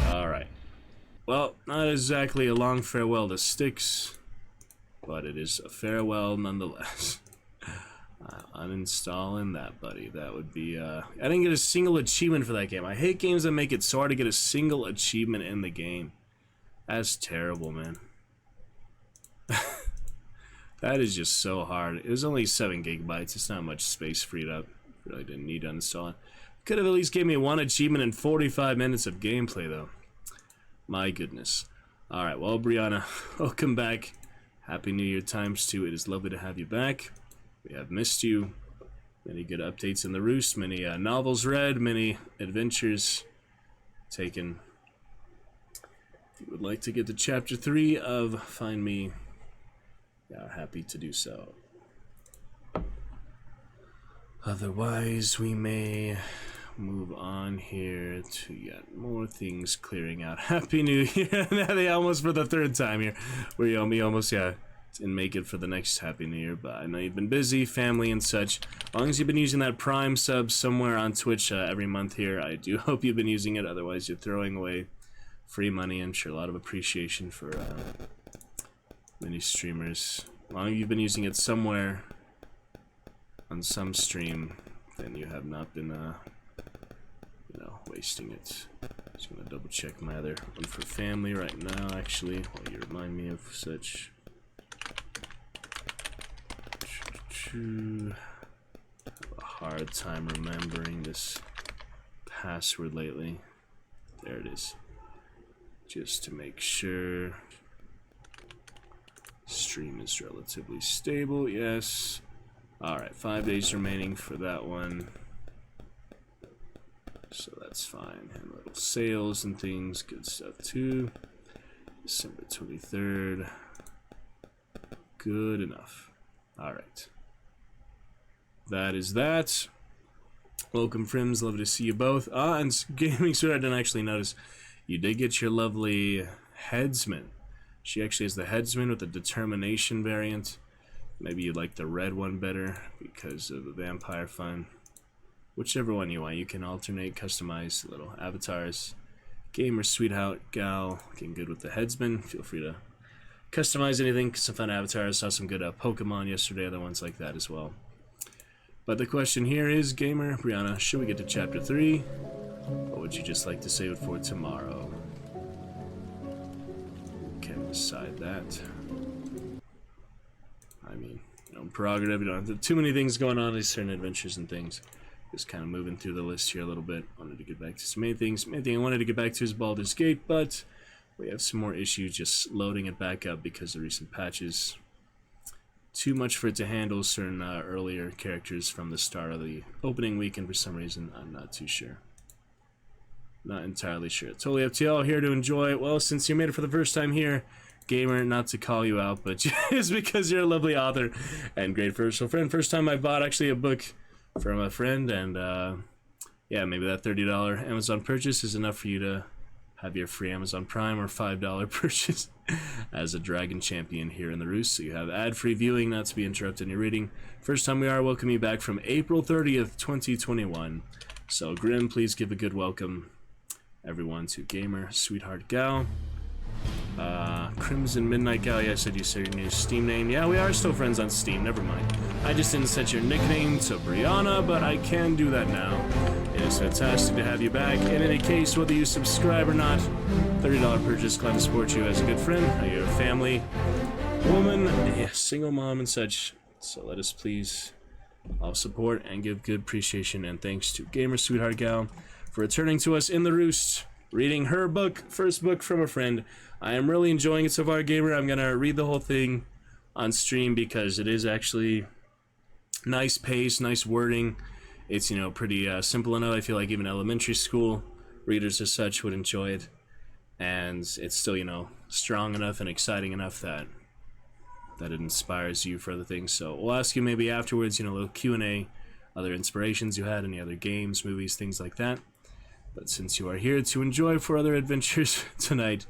Alright. Well, not exactly a long farewell to Styx, but it is a farewell nonetheless. Uninstalling that, buddy. That would be, I didn't get a single achievement for that game. I hate games that make it so hard to get a single achievement in the game. That's terrible, man. That is just so hard. It was only 7 gigabytes. It's not much space freed up. Really didn't need to uninstall it. Could have at least gave me 1 achievement in 45 minutes of gameplay, though. My goodness. Alright, well, Brianna, welcome back. Happy New Year ×2. It is lovely to have you back. We have missed you. Many good updates in the roost. Many novels read. Many adventures taken. If you would like to get to chapter 3 of Find Me, we are happy to do so. Otherwise, we may move on here to yet more things clearing out. Happy New Year! Now they almost for the 3rd time here. We almost, yeah, didn't make it for the next Happy New Year, but I know you've been busy, family and such. As long as you've been using that Prime sub somewhere on Twitch every month here, I do hope you've been using it. Otherwise, you're throwing away free money. I'm sure a lot of appreciation for many streamers. As long as you've been using it somewhere on some stream, then you have not been, you know, wasting it. Just gonna double check my other one for family right now, actually, while you remind me of such. I have a hard time remembering this password lately. There it is. Just to make sure. Stream is relatively stable, yes. Alright, 5 days remaining for that one. So that's fine. And little sales and things, good stuff too. December 23rd. Good enough. Alright. That is that. Welcome, friends. Love to see you both. And Gaming Sweetheart, I didn't actually notice. You did get your lovely headsman. She actually has the headsman with the determination variant. Maybe you like the red one better because of the vampire fun. Whichever one you want. You can alternate, customize little avatars. Gamer Sweetheart gal looking good with the headsman. Feel free to customize anything. Some fun avatars. Saw some good Pokemon yesterday. Other ones like that as well. But the question here is, Gamer Brianna, should we get to chapter 3? Or would you just like to save it for tomorrow? We can decide that. I mean, prerogative. You don't have too many things going on, these certain adventures and things. Just kind of moving through the list here a little bit. Wanted to get back to some main things. Main thing I wanted to get back to is Baldur's Gate, but we have some more issues just loading it back up because of recent patches. Too much for it to handle certain earlier characters from the start of the opening weekend for some reason. I'm not too sure. Not entirely sure. Totally up to y'all. Here to enjoy it. Well, since you made it for the first time here, gamer, not to call you out, but just because you're a lovely author and great personal friend. First time I bought actually a book from a friend, and yeah, maybe that $30 Amazon purchase is enough for you to have your free Amazon Prime or $5 purchase as a Dragon Champion here in the Roost. So you have ad-free viewing, not to be interrupted in your reading. First time we are welcoming you back from April 30th, 2021. So Grim, please give a good welcome, everyone, to Gamer Sweetheart Gal. Crimson Midnight Gal, yeah, I said you said your new Steam name. Yeah, we are still friends on Steam, never mind. I just didn't set your nickname to Brianna, but I can do that now. It is fantastic to have you back. In any case, whether you subscribe or not, $30 purchase, glad to support you as a good friend. You're a family woman, yeah, single mom and such. So let us please all support and give good appreciation and thanks to Gamer Sweetheart Gal for returning to us in the Roost, reading her book, first book from a friend. I am really enjoying it so far, Gamer. I'm gonna read the whole thing on stream because it is actually nice pace, nice wording. It's, you know, pretty simple enough. I feel like even elementary school readers as such would enjoy it, and it's still, you know, strong enough and exciting enough that it inspires you for other things. So we'll ask you maybe afterwards, you know, a little Q&A, other inspirations you had, any other games, movies, things like that. But since you are here to enjoy for other adventures tonight,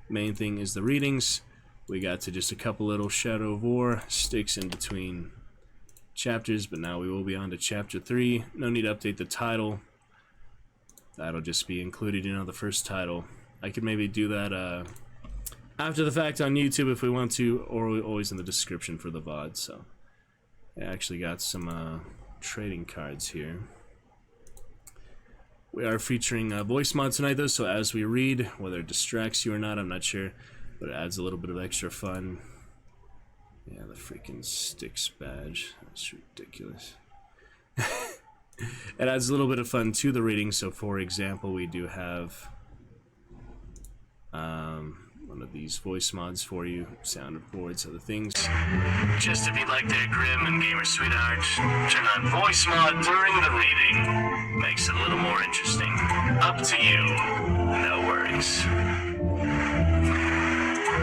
main thing is the readings. We got to just a couple little Shadow of War sticks in between chapters, but now we will be on to chapter 3. No need to update the title. That'll just be included, you know, the first title. I could maybe do that after the fact on YouTube if we want to, or always in the description for the VOD. So I actually got some trading cards here. We are featuring Voicemod tonight, though, so as we read, whether it distracts you or not, I'm not sure, but it adds a little bit of extra fun. Yeah, the freaking Styx badge. That's ridiculous. It adds a little bit of fun to the reading, so for example, we do have one of these voice mods for you, soundboards, other things. Just if you'd like to Grim and Gamer Sweetheart, turn on voice mod during the reading. Makes it a little more interesting. Up to you. No worries.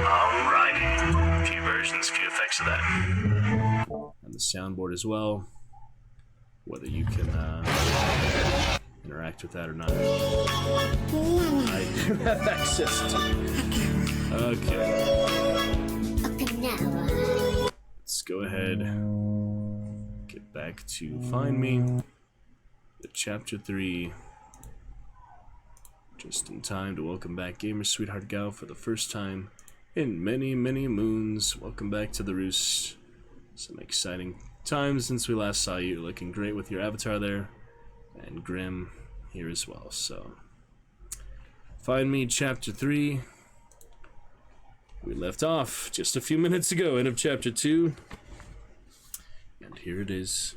Alrighty. A few versions, few effects of that. And the soundboard as well. Whether you can interact with that or not. I do have access to. Okay. Let's go ahead. Get back to Find Me. The chapter 3. Just in time to welcome back Gamer Sweetheart Gal for the first time in many, many moons. Welcome back to the Roost. Some exciting times since we last saw you. Looking great with your avatar there. And Grim here as well. So, Find Me, chapter 3. We left off just a few minutes ago, end of chapter 2. And here it is.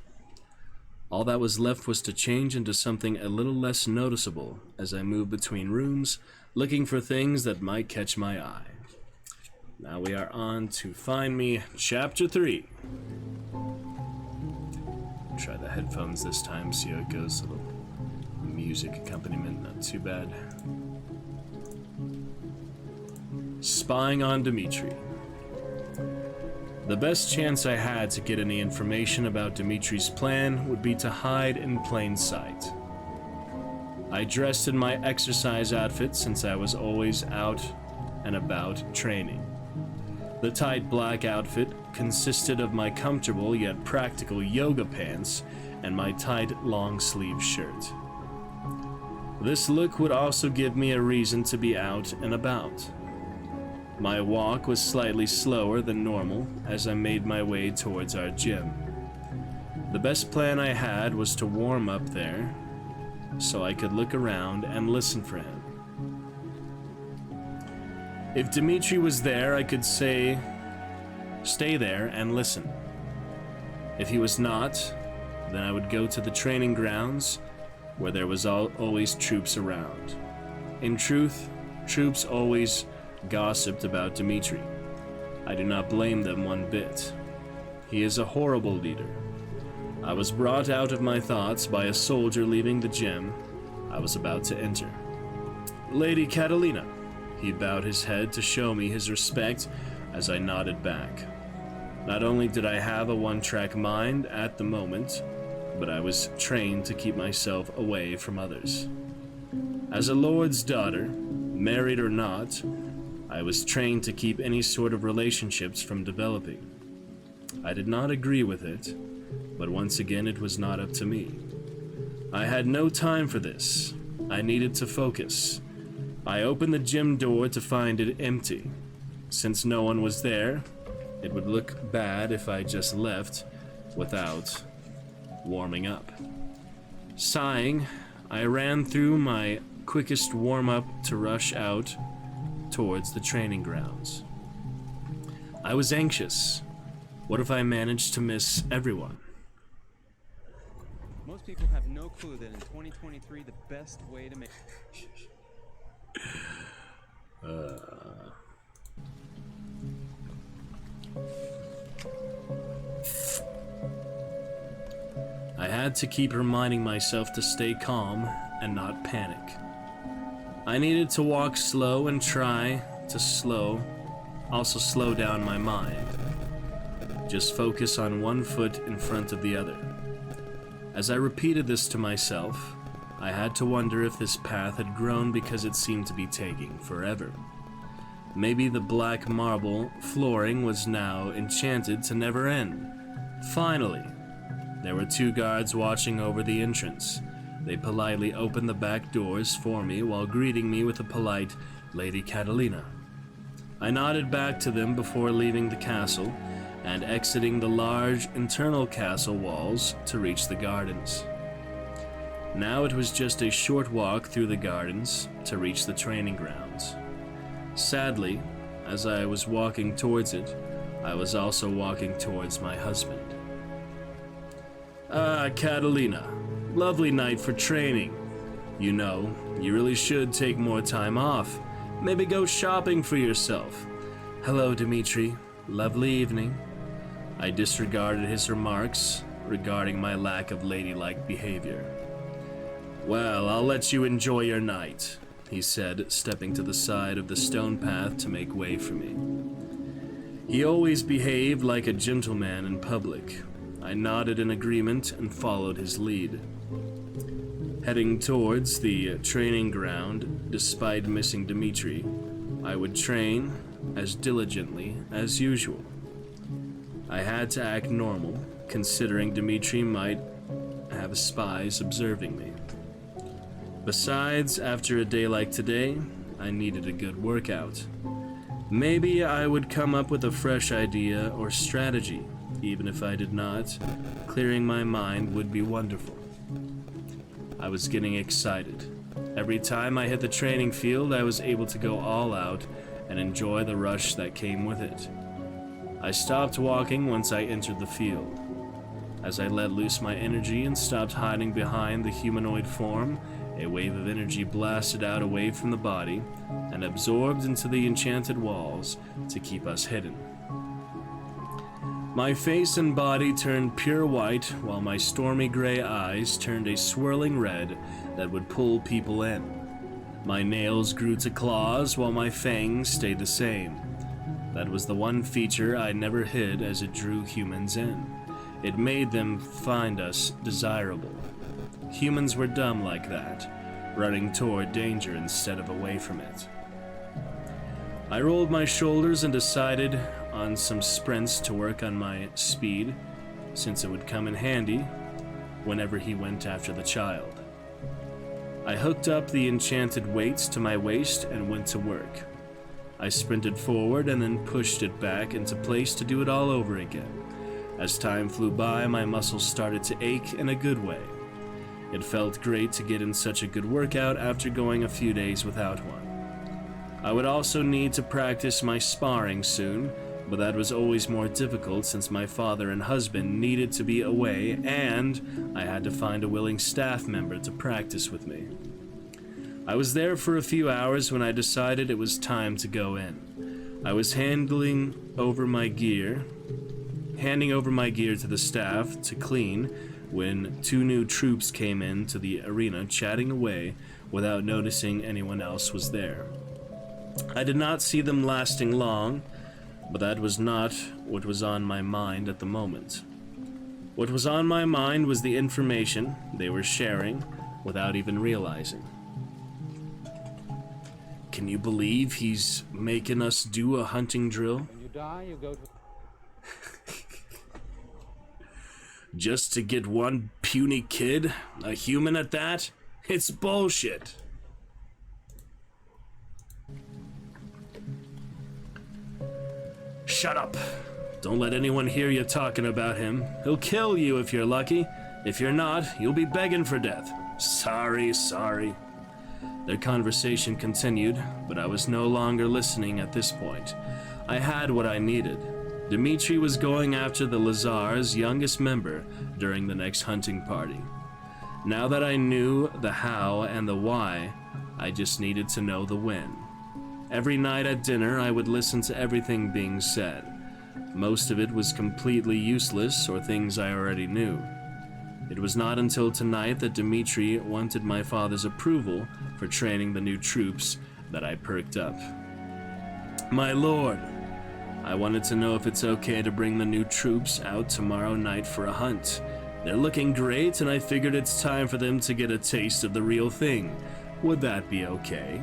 All that was left was to change into something a little less noticeable as I moved between rooms, looking for things that might catch my eye. Now we are on to Find Me, chapter 3. Try the headphones this time, see how it goes. A little music accompaniment, not too bad. Spying on Dimitri. The best chance I had to get any information about Dimitri's plan would be to hide in plain sight. I dressed in my exercise outfit since I was always out and about training. The tight black outfit consisted of my comfortable yet practical yoga pants and my tight long sleeve shirt. This look would also give me a reason to be out and about. My walk was slightly slower than normal as I made my way towards our gym. The best plan I had was to warm up there so I could look around and listen for him. If Dimitri was there, I could say, stay there and listen. If he was not, then I would go to the training grounds where there was always troops around. In truth, troops always gossiped about Dmitri. I do not blame them one bit. He is a horrible leader. I was brought out of my thoughts by a soldier leaving the gym I was about to enter. Lady Catalina. He bowed his head to show me his respect as I nodded back. Not only did I have a one-track mind at the moment, but I was trained to keep myself away from others. As a lord's daughter, married or not, I was trained to keep any sort of relationships from developing. I did not agree with it, but once again it was not up to me. I had no time for this. I needed to focus. I opened the gym door to find it empty. Since no one was there, it would look bad if I just left without warming up. Sighing, I ran through my quickest warm-up to rush out towards the training grounds. I was anxious. What if I managed to miss everyone? Most people have no clue that in 2023 the best way to make I had to keep reminding myself to stay calm and not panic. I needed to walk slow and try to slow down my mind. Just focus on one foot in front of the other. As I repeated this to myself, I had to wonder if this path had grown because it seemed to be taking forever. Maybe the black marble flooring was now enchanted to never end. Finally, there were 2 guards watching over the entrance. They politely opened the back doors for me while greeting me with a polite, "Lady Catalina." I nodded back to them before leaving the castle and exiting the large internal castle walls to reach the gardens. Now it was just a short walk through the gardens to reach the training grounds. Sadly, as I was walking towards it, I was also walking towards my husband. "Ah, Catalina, lovely night for training. You know, you really should take more time off. Maybe go shopping for yourself." "Hello, Dmitri. Lovely evening." I disregarded his remarks regarding my lack of ladylike behavior. "Well, I'll let you enjoy your night," he said, stepping to the side of the stone path to make way for me. He always behaved like a gentleman in public. I nodded in agreement and followed his lead. Heading towards the training ground, despite missing Dmitri, I would train as diligently as usual. I had to act normal, considering Dmitri might have spies observing me. Besides, after a day like today, I needed a good workout. Maybe I would come up with a fresh idea or strategy. Even if I did not, clearing my mind would be wonderful. I was getting excited. Every time I hit the training field, I was able to go all out and enjoy the rush that came with it. I stopped walking once I entered the field. As I let loose my energy and stopped hiding behind the humanoid form, a wave of energy blasted out away from the body and absorbed into the enchanted walls to keep us hidden. My face and body turned pure white, while my stormy gray eyes turned a swirling red that would pull people in. My nails grew to claws, while my fangs stayed the same. That was the one feature I never hid, as it drew humans in. It made them find us desirable. Humans were dumb like that, running toward danger instead of away from it. I rolled my shoulders and decided on some sprints to work on my speed, since it would come in handy whenever he went after the child. I hooked up the enchanted weights to my waist and went to work. I sprinted forward and then pushed it back into place to do it all over again. As time flew by, my muscles started to ache in a good way. It felt great to get in such a good workout after going a few days without one. I would also need to practice my sparring soon, but that was always more difficult since my father and husband needed to be away and I had to find a willing staff member to practice with me. I was there for a few hours when I decided it was time to go in. I was handing over my gear to the staff to clean when 2 new troops came into the arena chatting away without noticing anyone else was there. I did not see them lasting long, but that was not what was on my mind at the moment. What was on my mind was the information they were sharing without even realizing. Can you believe he's making us do a hunting drill? When you die, you go to... Just to get one puny kid? A human at that? It's bullshit. Shut up. Don't let anyone hear you talking about him. He'll kill you if you're lucky. If you're not, you'll be begging for death. Sorry. Their conversation continued, but I was no longer listening at this point. I had what I needed. Dmitri was going after the Lazar's youngest member during the next hunting party. Now that I knew the how and the why, I just needed to know the when. Every night at dinner, I would listen to everything being said. Most of it was completely useless or things I already knew. It was not until tonight that Dmitri wanted my father's approval for training the new troops that I perked up. My lord, I wanted to know if it's okay to bring the new troops out tomorrow night for a hunt. They're looking great, and I figured it's time for them to get a taste of the real thing. Would that be okay?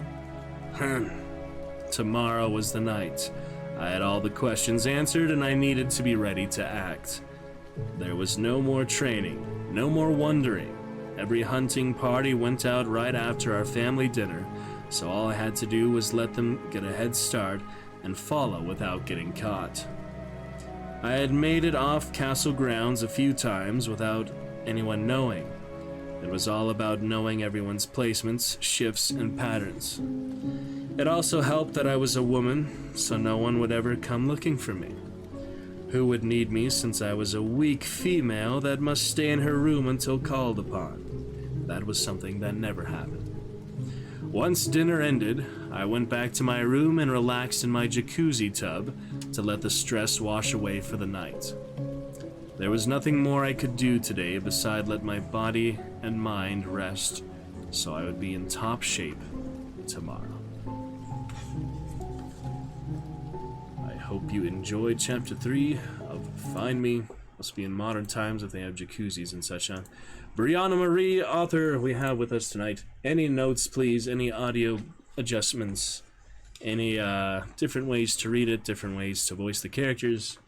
Tomorrow was the night. I had all the questions answered, and I needed to be ready to act. There was no more training, no more wondering. Every hunting party went out right after our family dinner, so all I had to do was let them get a head start and follow without getting caught. I had made it off castle grounds a few times without anyone knowing. It was all about knowing everyone's placements, shifts, and patterns. It also helped that I was a woman, so no one would ever come looking for me. Who would need me since I was a weak female that must stay in her room until called upon? That was something that never happened. Once dinner ended, I went back to my room and relaxed in my jacuzzi tub to let the stress wash away for the night. There was nothing more I could do today beside let my body and mind rest, so I would be in top shape tomorrow. I hope you enjoyed Chapter 3 of Find Me. Must be in modern times if they have jacuzzis and such on. Brianna Marie, author, we have with us tonight. Any notes, please? Any audio adjustments? Any different ways to read it? Different ways to voice the characters?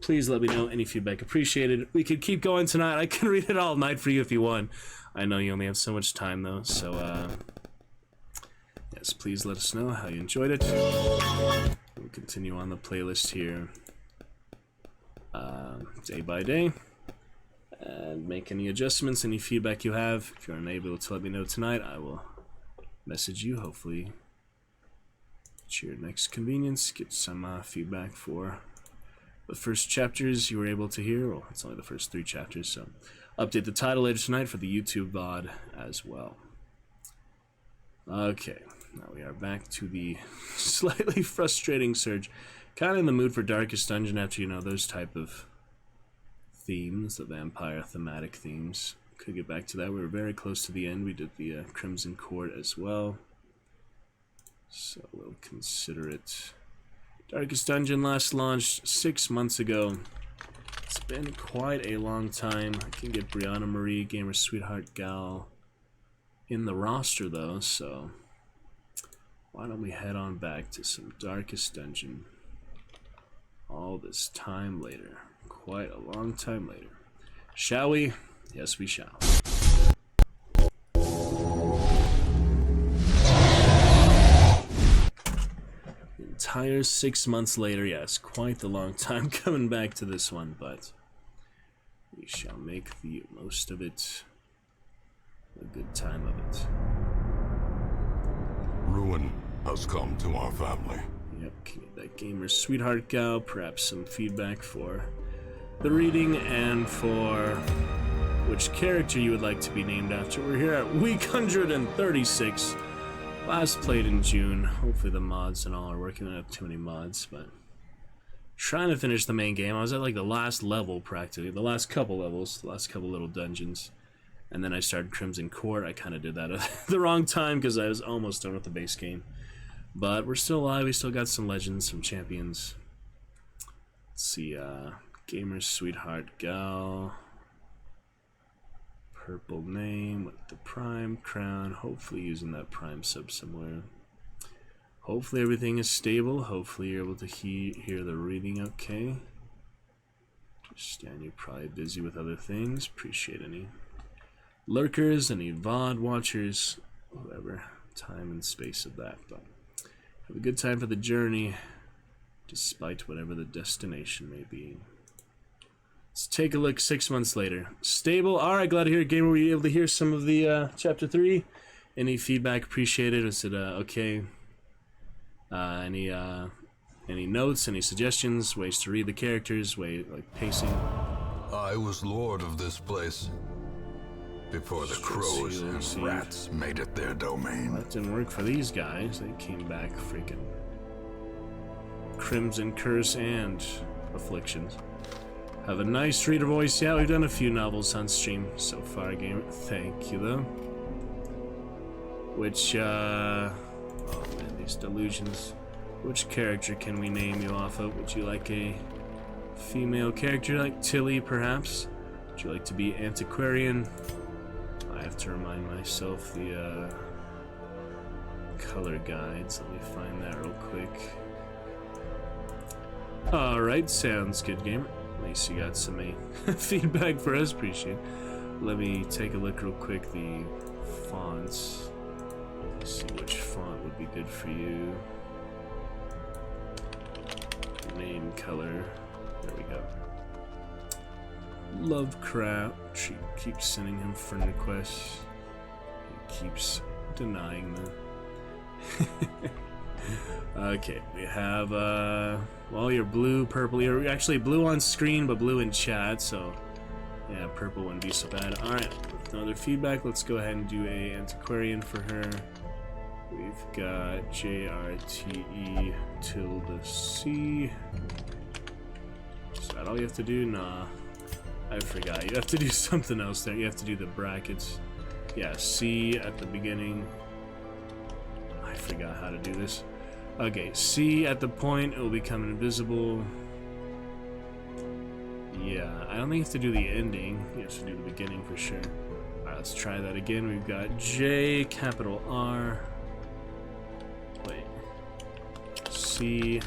Please let me know. Any feedback appreciated. We could keep going tonight. I can read it all night for you if you want. I know you only have so much time though, so yes, please let us know how you enjoyed it. We'll continue on the playlist here day by day and make any adjustments, any feedback you have. If you're unable to let me know tonight, I will message you, hopefully at your next convenience, get some feedback for the first chapters you were able to hear. Well, it's only the first 3 chapters, so update the title later tonight for the YouTube VOD as well. Okay, now we are back to the slightly frustrating search. Kind of in the mood for Darkest Dungeon after, you know, those type of themes, the vampire thematic themes. Could get back to that. We were very close to the end. We did the Crimson Court as well, so we'll consider it. Darkest Dungeon last launched 6 months ago. It's been quite a long time. I can get Brianna Marie, Gamer Sweetheart Gal in the roster though, so why don't we head on back to some Darkest Dungeon all this time later. Quite a long time later. Shall we? Yes, we shall. Entire 6 months later, yes, quite the long time coming back to this one, but we shall make the most of it, a good time of it. Ruin has come to our family. Yep, that gamer's sweetheart gal. Perhaps some feedback for the reading and for which character you would like to be named after. We're here at week 136. Last played in June. Hopefully the mods and all are working. I don't have too many mods, but trying to finish the main game. I was at like the last level practically, the last couple levels, the last couple little dungeons. And then I started Crimson Court. I kind of did that at the wrong time because I was almost done with the base game. But we're still alive. We still got some legends, some champions. Let's see, Gamer's Sweetheart Gal. Purple name with the Prime crown. Hopefully using that Prime sub somewhere. Hopefully everything is stable. Hopefully you're able to hear the reading okay. Understand you're probably busy with other things. Appreciate any lurkers, any VOD watchers, whatever time and space of that. But have a good time for the journey, despite whatever the destination may be. Let's take a look 6 months later. Stable. Alright, glad to hear it. Gamer, were you able to hear some of the chapter 3? Any feedback appreciated? Was it okay? Any notes, any suggestions, ways to read the characters, like pacing? I was lord of this place before the crows and rats made it their domain. That didn't work for these guys. They came back freaking Crimson Curse and Afflictions. Have a nice reader voice. Yeah, we've done a few novels on stream so far, gamer. Thank you, though. Which, oh man, these delusions. Which character can we name you off of? Would you like a female character like Tilly, perhaps? Would you like to be Antiquarian? I have to remind myself the color guides. Let me find that real quick. Alright, sounds good, gamer. At least you got some feedback for us, appreciate it. Let me take a look real quick, the fonts. Let's see which font would be good for you. Name color. There we go. Lovecraft. She keeps sending him friend requests. He keeps denying them. Okay, we have well, you're blue, purple. You're actually blue on screen, but blue in chat, so yeah, purple wouldn't be so bad. Alright, with no other feedback, let's go ahead and do a Antiquarian for her. We've got JRTE tilde C. Is that all you have to do? Nah, I forgot. You have to do something else there. You have to do the brackets. Yeah, C at the beginning. I forgot how to do this. Okay, C at the point, it will become invisible. Yeah, I don't think you have to do the ending. You have to do the beginning for sure. Alright, let's try that again. We've got J, capital R. Wait. C,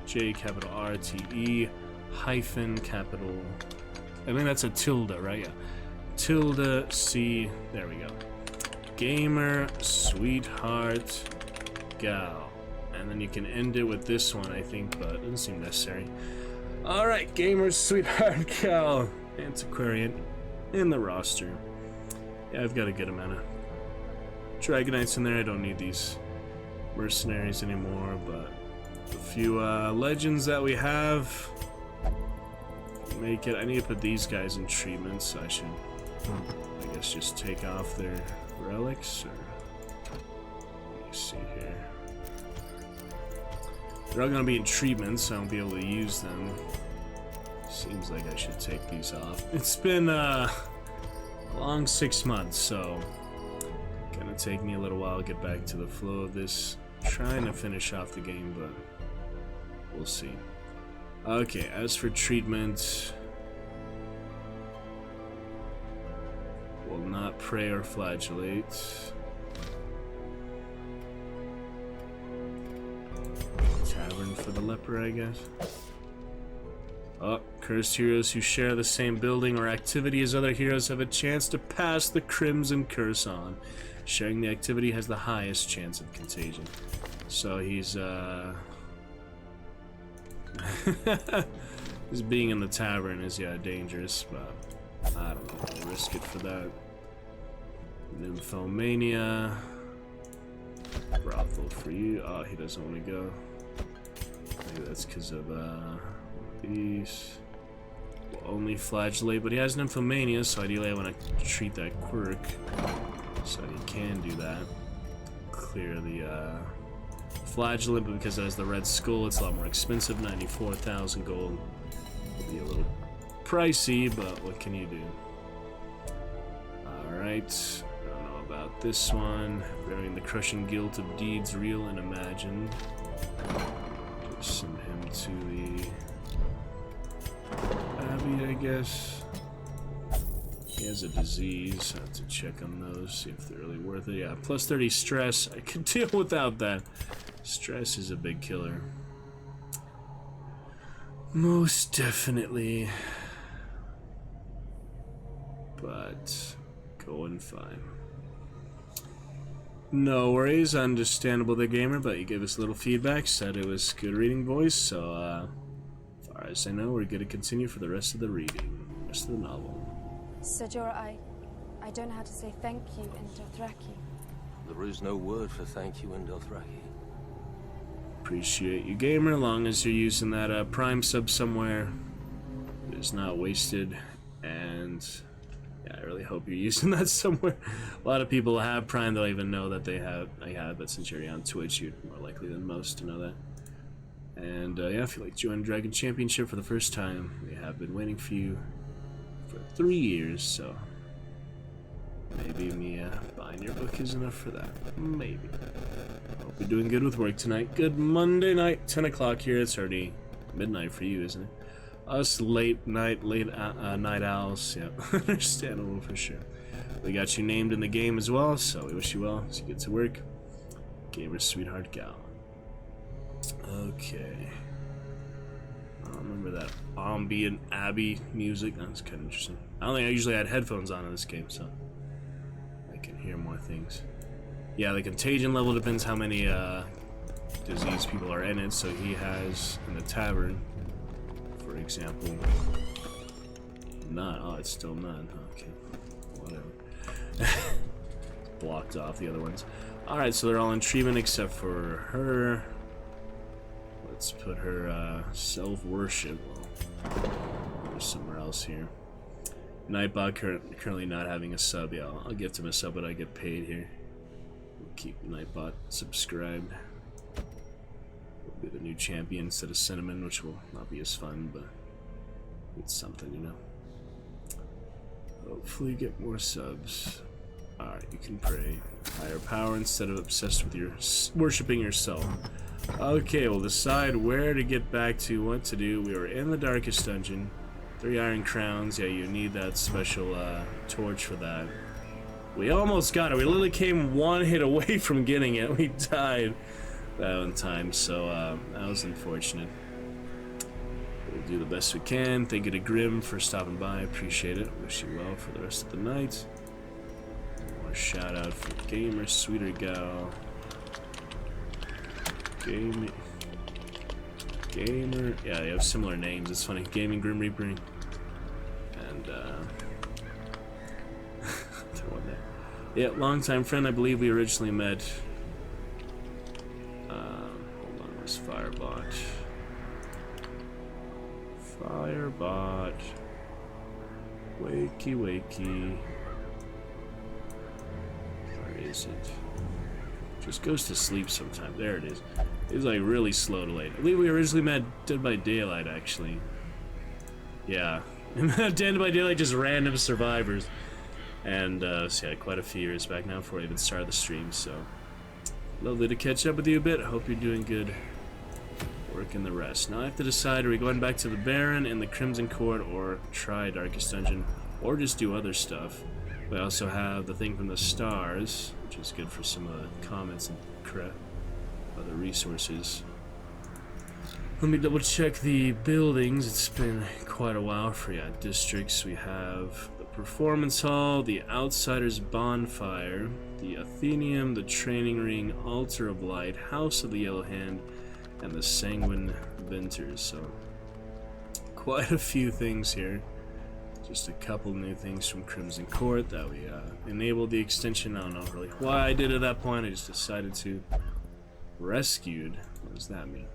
J, capital R, T, E, hyphen, capital... I think that's a tilde, right? Yeah. Tilde, C, there we go. Gamer, sweetheart, gal. And then you can end it with this one, I think, but it doesn't seem necessary. Alright, Gamer, Sweetheart, Cal, Antiquarian in the roster. Yeah, I've got a good amount of Dragonites in there. I don't need these mercenaries anymore, but a few legends that we have. Make it. I need to put these guys in treatment, so I should, I guess, just take off their relics, or let me see here. They're all gonna be in treatment, so I won't be able to use them. Seems like I should take these off. It's been a long 6 months, so gonna take me a little while to get back to the flow of this. Trying to finish off the game, but we'll see. Okay, as for treatment, will not pray or flagellate. Tavern for the leper, I guess. Oh, cursed heroes who share the same building or activity as other heroes have a chance to pass the Crimson Curse on. Sharing the activity has the highest chance of contagion. So he's, his being in the tavern is, yeah, dangerous, but I don't know, I'll risk it for that. Nymphomania. Brothel for you. Oh, he doesn't want to go. Maybe that's because of these. Will only flagellate, but he has nymphomania, so ideally I want to treat that quirk. So he can do that. Clear the flagellant, but because it has the red skull, it's a lot more expensive. 94,000 gold. Will be a little pricey, but what can you do? Alright. I don't know about this one. Bearing the crushing guilt of deeds real and imagined. Just send him to the Abbey, I guess. He has a disease. I have to check on those, see if they're really worth it. Yeah, plus 30 stress. I could deal without that. Stress is a big killer. Most definitely. But going fine. No worries, understandable the gamer, but you gave us a little feedback, said it was good reading voice, so as far as I know, we're going to continue for the rest of the reading, rest of the novel. Sir Jorah, I don't know how to say thank you in Dothraki. There is no word for thank you in Dothraki. Appreciate you, gamer, long as you're using that Prime sub somewhere. It is not wasted, and yeah, I really hope you're using that somewhere. A lot of people have Prime, they'll even know that they have, but since you're on Twitch, you're more likely than most to know that. And yeah, if you like join Dragon Championship for the first time, we have been waiting for you for 3 years, so maybe me buying your book is enough for that. Maybe. Hope you're doing good with work tonight. Good Monday night, 10 o'clock here. It's already midnight for you, isn't it? Us late night owls, yeah, understandable for sure. We got you named in the game as well, so we wish you well as you get to work. Gamer Sweetheart Gal. Okay. I remember that ambient Abbey music. That's kind of interesting. I don't think I usually had headphones on in this game, so I can hear more things. Yeah, the contagion level depends how many disease people are in it. So he has in the tavern, for example, none. Oh, it's still none. Okay, whatever. Blocked off the other ones. Alright, so they're all in treatment except for her. Let's put her self-worship. Well, there's somewhere else here. Nightbot currently not having a sub. Yeah, I'll get him a sub, but I get paid here. We'll keep Nightbot subscribed. Be the new champion instead of Cinnamon, which will not be as fun, but it's something, you know. Hopefully get more subs. Alright, you can pray. Higher power instead of obsessed with your worshipping yourself. Okay, we'll decide where to get back to, what to do. We were in the darkest dungeon. 3 iron crowns. Yeah, you need that special torch for that. We almost got it. We literally came one hit away from getting it. We died that one time, so that was unfortunate. We'll do the best we can. Thank you to Grim for stopping by. Appreciate it. Wish you well for the rest of the night. More shout out for Gamer Sweeter Gal. Gamer. Yeah, they have similar names. It's funny. Gaming Grim Reaper. And throw one there. Yeah, longtime friend. I believe we originally met. Firebot. Firebot. Wakey, wakey. Where is it? Just goes to sleep sometime. There it is. It's like really slow to late. I believe we originally met Dead by Daylight, actually. Yeah. Dead by Daylight, just random survivors. And, so yeah, quite a few years back now before I even started the stream, so. Lovely to catch up with you a bit. Hope you're doing good. Working the rest. Now I have to decide, are we going back to the Baron in the Crimson Court, or try Darkest Dungeon, or just do other stuff. We also have the thing from the stars, which is good for some of the comments and other resources. Let me double check the buildings. It's been quite a while for districts. We have the Performance Hall, the Outsiders Bonfire, the Athenaeum, the Training Ring, Altar of Light, House of the Yellow Hand, and the Sanguine Vinters. So quite a few things here. Just a couple new things from Crimson Court that we enabled the extension. I don't know really why I did at that point. I just decided to. Rescued. What does that mean?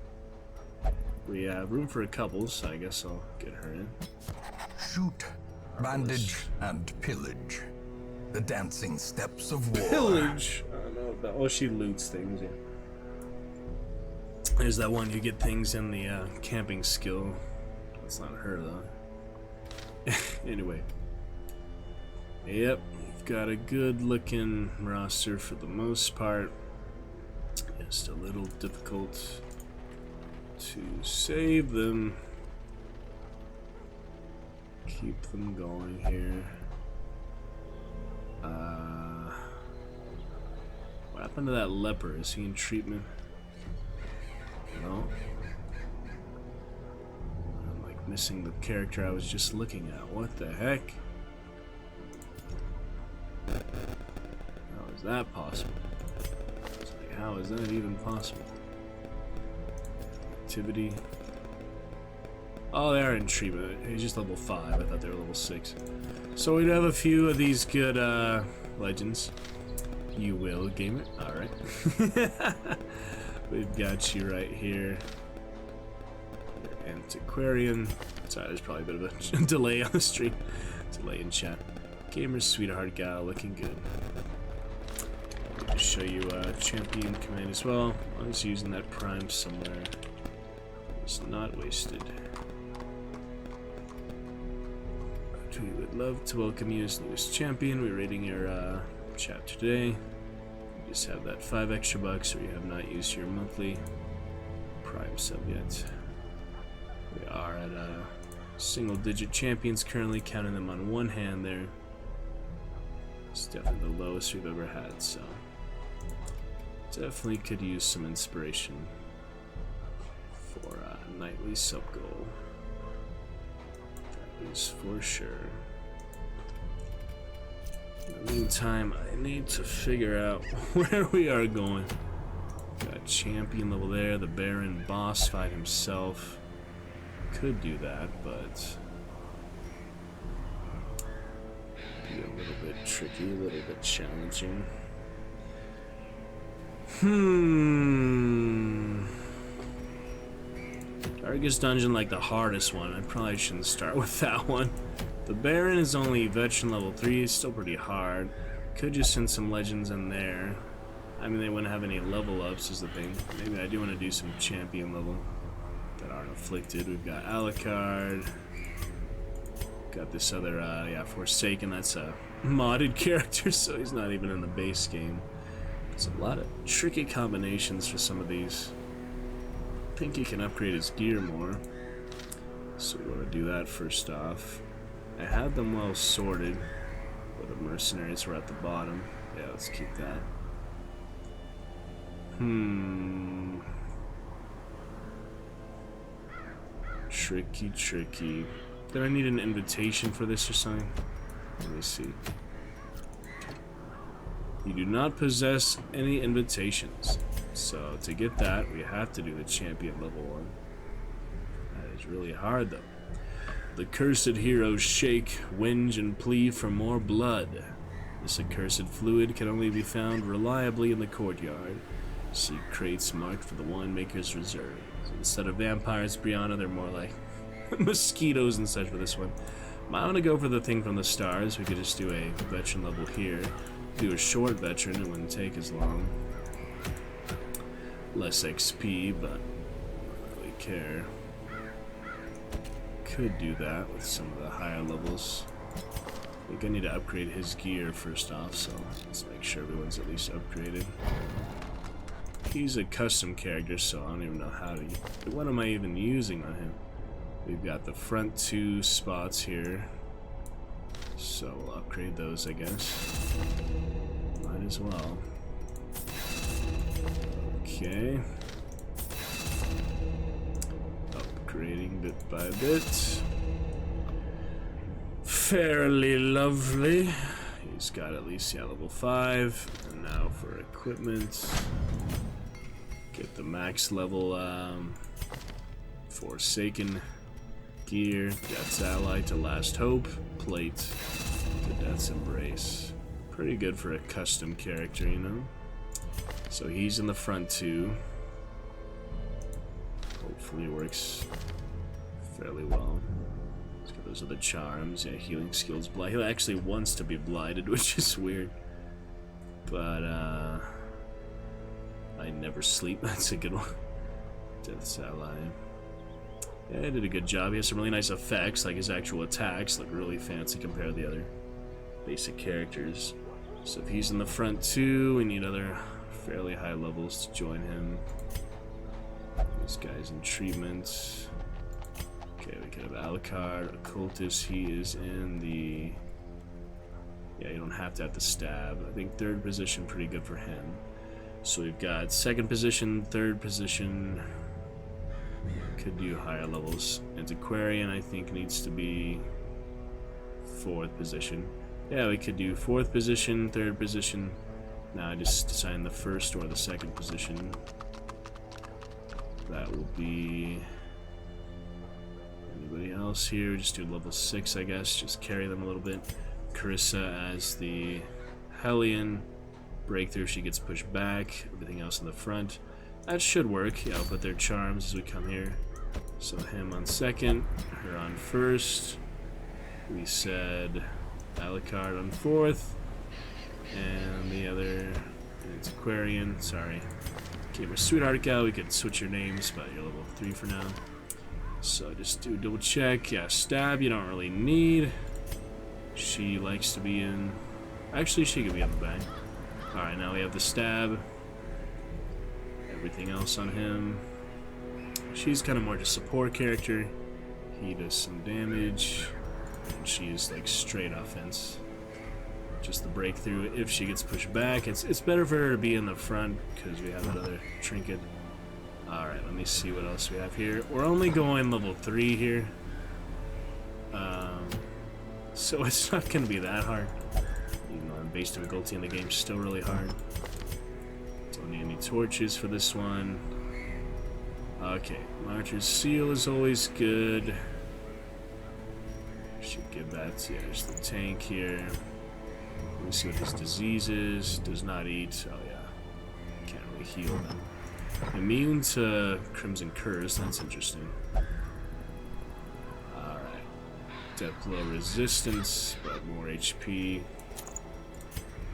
We have room for a couple, so I guess I'll get her in. Shoot, bandage, and pillage. The dancing steps of war. Pillage! I don't know about. Oh, she loots things, yeah. There's that one, you get things in the camping skill. That's not her, though. Anyway. Yep, we've got a good looking roster for the most part. Just a little difficult to save them. Keep them going here. What happened to that leper? Is he in treatment? No. I'm like missing the character I was just looking at. What the heck? How is that possible? It's like, how is that even possible? Activity. Oh, they are in treatment. He's just level 5. I thought they were level 6. So we'd have a few of these good legends. You will, gamer. Alright. We've got you right here. Antiquarian. Sorry, there's probably a bit of a delay on the stream. Delay in chat. Gamer's sweetheart gal, looking good. I'll show you champion command as well. I was using that prime somewhere. It's not wasted. We would love to welcome you as newest champion. We're rating your chapter today. You just have that 5 extra bucks, or you have not used your monthly prime sub yet. We are at single-digit champions currently, counting them on one hand there. It's definitely the lowest we've ever had, so definitely could use some inspiration for nightly sub goal. That is for sure. In the meantime, I need to figure out where we are going. Got champion level there, the Baron boss fight himself. Could do that, but be a little bit tricky, a little bit challenging. Darkest dungeon, like the hardest one. I probably shouldn't start with that one. The Baron is only veteran level 3, it's still pretty hard. Could just send some legends in there. I mean, they wouldn't have any level ups is the thing. Maybe I do want to do some champion level that aren't afflicted. We've got Alucard. Got this other, yeah, Forsaken. That's a modded character, so he's not even in the base game. It's a lot of tricky combinations for some of these. I think he can upgrade his gear more, so we want to do that first off. I had them well sorted, but the mercenaries were at the bottom. Yeah, let's keep that. Tricky, tricky. Did I need an invitation for this or something? Let me see. You do not possess any invitations. So to get that, we have to do the champion level 1. That is really hard though. The cursed heroes shake, whinge, and plea for more blood. This accursed fluid can only be found reliably in the courtyard. See crates marked for the winemaker's reserve. Instead of vampires, Brianna, they're more like mosquitoes and such for this one. I'm gonna go for the thing from the stars. We could just do a veteran level here. Do a short veteran, it wouldn't take as long. Less XP, but I don't really care. Could do that with some of the higher levels. I think I need to upgrade his gear first off, so let's make sure everyone's at least upgraded. He's a custom character, so I don't even know how to... What am I even using on him? We've got the front 2 spots here, so we'll upgrade those, I guess. Might as well. Okay. Upgrading bit by bit. Fairly lovely. He's got at least, yeah, level 5. And now for equipment. Get the max level Forsaken gear. Death's Ally to Last Hope. Plate to Death's Embrace. Pretty good for a custom character, you know? So he's in the front 2. Hopefully it works fairly well. Let's get those other charms. Yeah, healing skills. He actually wants to be blinded, which is weird. But, I never sleep. That's a good one. Death's ally. Yeah, he did a good job. He has some really nice effects, like his actual attacks look really fancy compared to the other basic characters. So if he's in the front too, we need other fairly high levels to join him. This guy's in treatment. Okay, we could have Alucard, Occultist. He is in the... Yeah, you don't have to have the stab. I think third position, pretty good for him. So we've got second position, third position. Could do higher levels. Antiquarian, I think, needs to be fourth position. Yeah, we could do fourth position, third position. Now I just assign the first or the second position. That will be... Anybody else here? Just do level 6, I guess. Just carry them a little bit. Carissa as the Hellion. Breakthrough, she gets pushed back. Everything else in the front. That should work. Yeah, I'll put their charms as we come here. So him on second, her on first. We said Alucard on fourth. And the other, it's Aquarian, sorry. Gamer Sweetheart Gal, we could switch your names, but you're level 3 for now. So just do a double check. Yeah, stab you don't really need. She likes to be in... Actually, she could be on the back. Alright, now we have the stab. Everything else on him. She's kind of more just support character. He does some damage. And she's like straight offense. Just the breakthrough. If she gets pushed back, it's better for her to be in the front because we have that other trinket. Alright, let me see what else we have here. We're only going level 3 here. So it's not going to be that hard. Even though base difficulty in the game is still really hard. Don't need any torches for this one. Okay, Martyr's Seal is always good. Should give that to just the tank here. Let me see what his disease is. Does not eat. Oh yeah. Can't really heal them. Immune to Crimson Curse. That's interesting. Alright. Death Blow resistance, but more HP.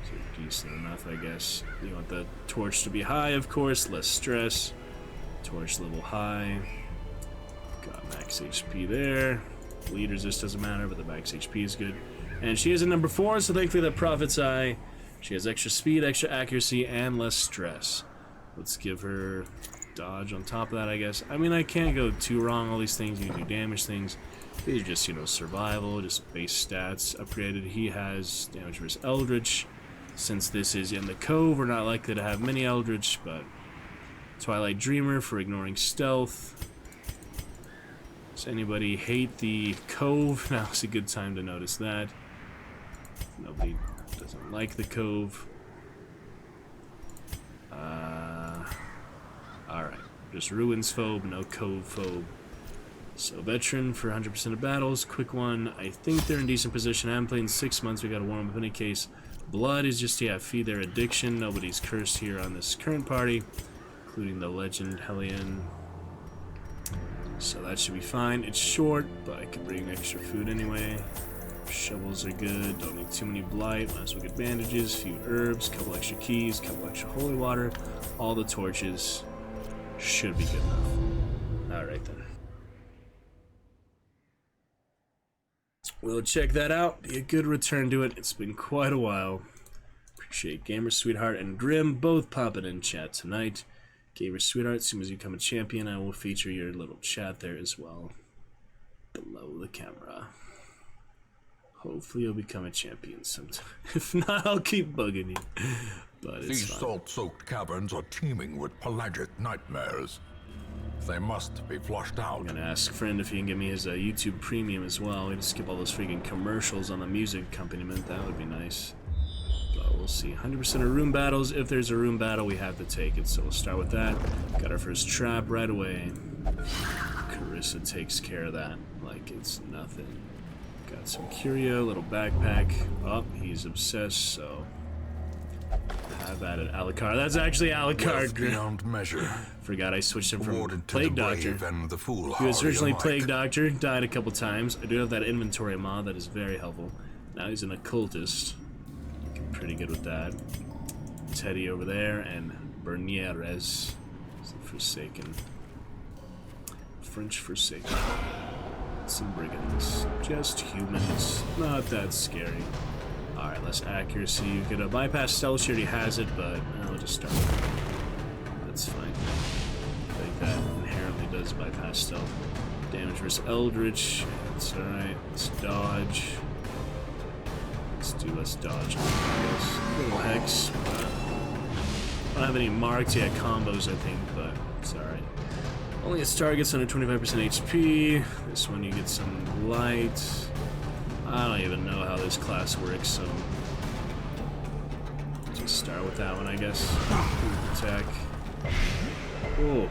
So decent enough, I guess. You want the torch to be high, of course. Less stress. Torch level high. Got max HP there. Bleed resist doesn't matter, but the max HP is good. And she is at number 4, so thankfully the Prophet's Eye. She has extra speed, extra accuracy, and less stress. Let's give her dodge on top of that, I guess. I mean, I can't go too wrong. All these things, you can do damage things. These are just, you know, survival, just base stats upgraded. He has damage versus Eldritch. Since this is in the Cove, we're not likely to have many Eldritch, but Twilight Dreamer for ignoring stealth. Does anybody hate the Cove? Now's a good time to notice that. Nobody doesn't like the Cove. Alright. Just Ruins Phobe, no Cove Phobe. So Veteran for 100% of battles. Quick one. I think they're in decent position. I haven't played in 6 months. We gotta warm up in any case. Blood is just, yeah, feed their addiction. Nobody's cursed here on this current party, including the Legend Hellion. So that should be fine. It's short, but I can bring extra food anyway. Shovels are good. Don't need too many blight. Might as well get bandages, few herbs, couple extra keys, couple extra holy water. All the torches should be good enough. Alright then. We'll check that out. Be a good return to it. It's been quite a while. Appreciate Gamer Sweetheart and Grim both popping in chat tonight. Gamer Sweetheart, as soon as you become a champion, I will feature your little chat there as well. Below the camera. Hopefully you'll become a champion sometime. If not, I'll keep bugging you. But it's These fine. salt-soaked caverns are teeming with pelagic nightmares. They must be flushed out. I'm gonna ask friend if he can give me his YouTube Premium as well. We just skip all those freaking commercials on the music accompaniment. That would be nice. But we'll see. 100% of room battles. If there's a room battle, we have to take it. So we'll start with that. Got our first trap right away. Carissa takes care of that like it's nothing. Got some curio, little backpack. Oh, he's obsessed, so have not bad at Alucard. That's actually Alucard. Beyond measure. Forgot I switched him from Awarded to Plague the Doctor. brave and the He was foolhardy originally alike. Plague Doctor, died a couple times. I do have that inventory mod that is very helpful. Now he's an occultist. Looking pretty good with that. Teddy over there, and Bernieres. Forsaken. French Forsaken. Some brigands. Just humans. Not that scary. Alright, less accuracy. You could bypass stealth, she already has it, but I'll just start with that. That's fine. I think that inherently does bypass stealth. Damage versus Eldritch. That's alright. Let's dodge. Let's do less dodge. Little Hex. I don't have any marked yet combos, I think, but it's alright. Only its targets under 25% HP. This one you get some light. I don't even know how this class works, so just start with that one, I guess. Attack. Oh,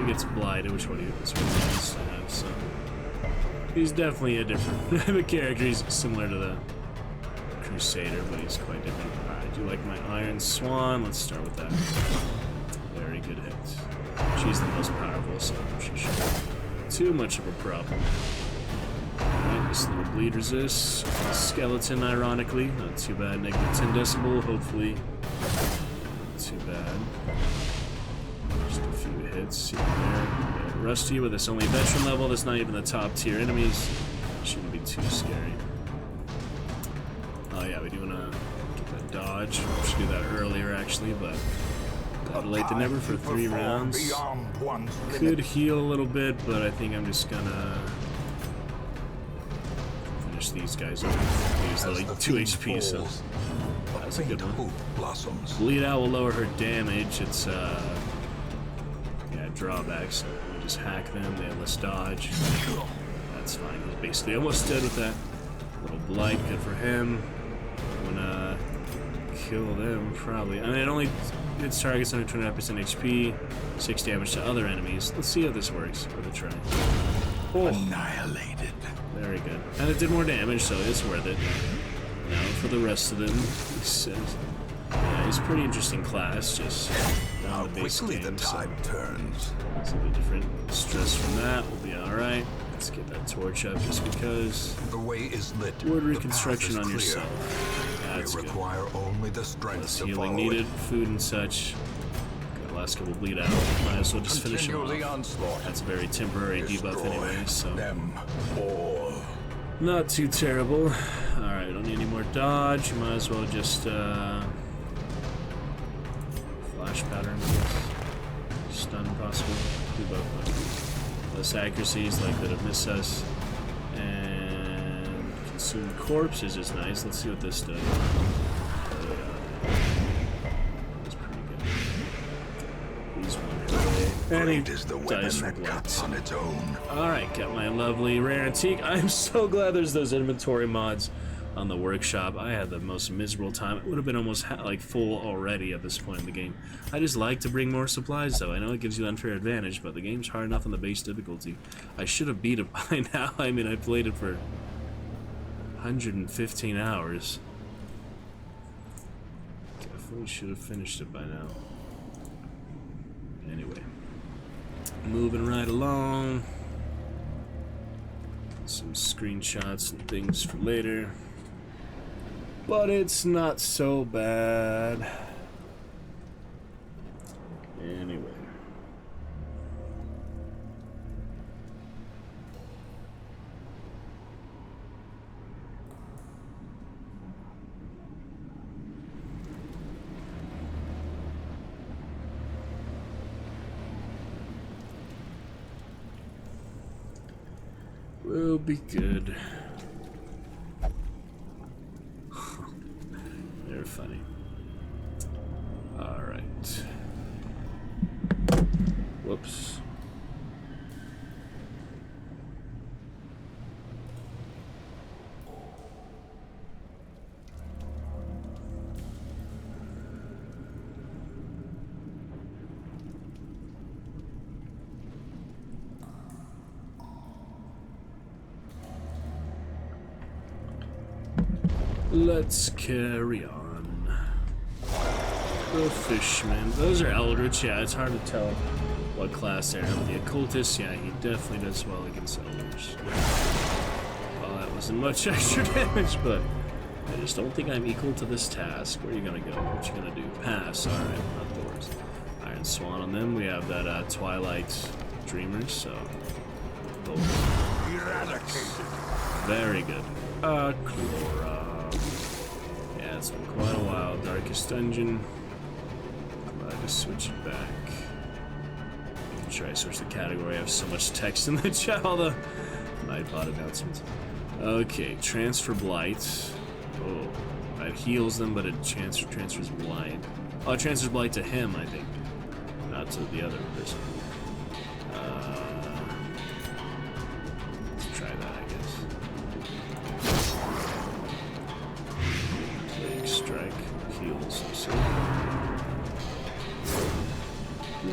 he gets blighted. Which one? This one he wants to have. So he's definitely a different character. He's similar to the Crusader, but he's quite different. Alright, I do like my Iron Swan. Let's start with that. Very good hit. She's the most powerful, so she shouldn't be too much of a problem. Alright, this little bleed resist. Skeleton, ironically. Not too bad. Negative 10 decibel, hopefully. Not too bad. Just a few hits here and there. Rusty with this only veteran level. That's not even the top tier enemies. Shouldn't be too scary. Oh yeah, we do want to get that dodge. We should do that earlier actually, but better late than never for 3 rounds. Could heal a little bit, but I think I'm just gonna finish these guys off. These are like 2 HP, so that's a good one. Bleed out will lower her damage. It's yeah, drawbacks. We just hack them. They have less dodge. That's fine. He's basically almost dead with that. Little blight, good for him. I'm gonna kill them probably. I mean, it only hits targets under 29% HP, 6 damage to other enemies. Let's see how this works. Give it a try. Oh. Annihilated. Very good. And it did more damage, so it's worth it. Now for the rest of them, he says, yeah, he's a pretty interesting class, just How the base quickly game, the tide turns. It's a bit different. Stress from that will be alright. Let's get that torch up just because. The way is lit. Word The reconstruction path is on clear. yourself. That's You good. require only the strength Less to healing follow needed, it. food and such. Got the last couple bleed out. Might as well just finish him Continue the off. onslaught. That's a very temporary debuff Destroy anyway, so them all. not too terrible. Alright, don't need any more dodge. You might as well just flash pattern, I guess. Stun possible. Do both. Less accuracy is likely to miss us. And consume corpses is nice. Let's see what this does. Oh, yeah. That's pretty good. He's one hit away. And he Great is the dies weapon from that blights. cuts on its own. Alright, got my lovely rare antique. I'm so glad there's those inventory mods on the workshop. I had the most miserable time. It would have been almost like full already at this point in the game. I just like to bring more supplies though. I know it gives you an unfair advantage, but the game's hard enough on the base difficulty. I should have beat it by now. I mean, I played it for 115 hours. Definitely should have finished it by now. Anyway. Moving right along. Some screenshots and things for later. But it's not so bad. Anyway. We'll be good. They're funny. Alright. Whoops. Let's carry on. Fishman. Those are Eldritch, yeah, it's hard to tell what class they're in. The Occultist, yeah, he definitely does well against Eldritch. Well, that wasn't much extra damage, but I just don't think I'm equal to this task. Where are you gonna go? What you gonna do? Pass, alright, not the worst. Iron Swan on them, we have that Twilight Dreamers, so... Eradicated. Very good. Chlora. Yeah, it's been quite a while. Darkest Dungeon. I'm glad to switch it back. I'm sure I switch the category. I have so much text in the chat, all the iPod announcements. Okay, Transfer Blight. Oh, that heals them, but it transfers Blight. Oh, it transfers Blight to him, I think. Not to the other person. Let's try that, I guess. Plague Strike heals. So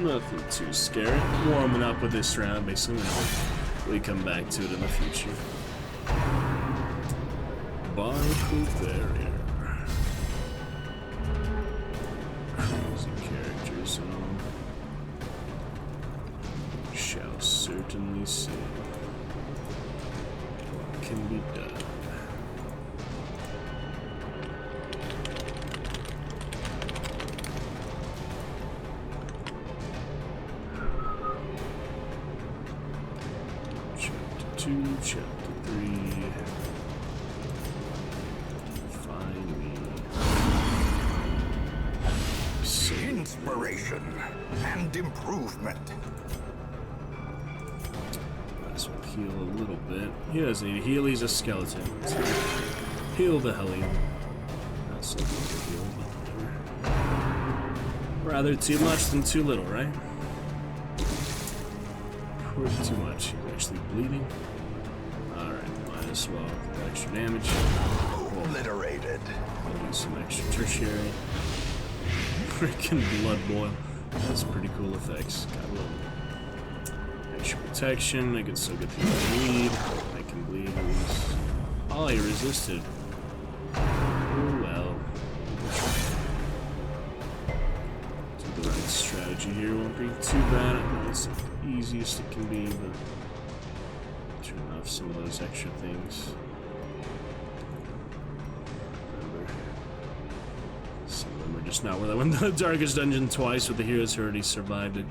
nothing too scary. Warming up with this round, basically. We come back to it in the future. Barcode Barrier. Crazy characters and all. Shall certainly see what can be done. Chapter 2, Chapter 3. Find me. Inspiration and improvement. This will heal a little bit. He doesn't need to heal, he's a skeleton. So heal the hell out. That's so good to heal, but whatever. Rather too much than too little, right? Pretty too much. He's actually bleeding. Alright, might as well get extra damage. Obliterated. I'll do some extra tertiary. Freaking blood boil. That's pretty cool effects. Gotta love it. Extra protection. I can still get people to bleed. I can bleed at least. Oh, he resisted. Oh well. Do the right strategy here. Won't be too bad. I know it's the easiest it can be, but turn off some of those extra things. Some of them are just not worth it. When the Darkest Dungeon twice with the heroes who already survived it,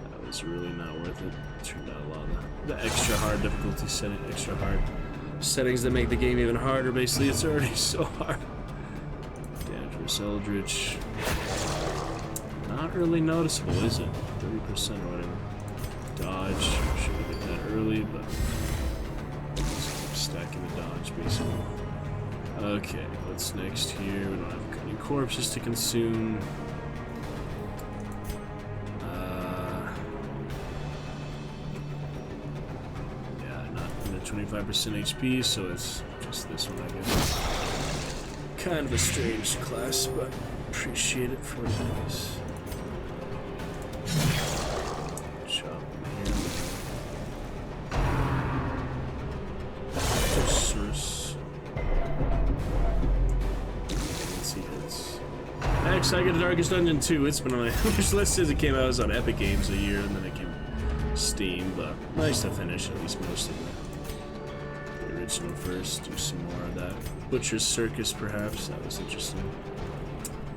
that was really not worth it. Turned out a lot of the extra hard difficulty setting, extra hard settings that make the game even harder. Basically, it's already so hard. Dangerous Eldritch. Not really noticeable, is it? 30% or whatever. Dodge. Should have get that early, but just keep stacking the dodge, basically. Okay, what's next here? We don't have any corpses to consume. Yeah, not under 25% HP, so it's just this one, I guess. Kind of a strange class, but appreciate it for what it is. Chop here. Source. Actually, I get the Darkest Dungeon 2. It's been on my wish list since it came out. It was on Epic Games a year, and then it came Steam. But nice to finish at least most of the original first. Do some more of that. Butcher's Circus, perhaps. That was interesting.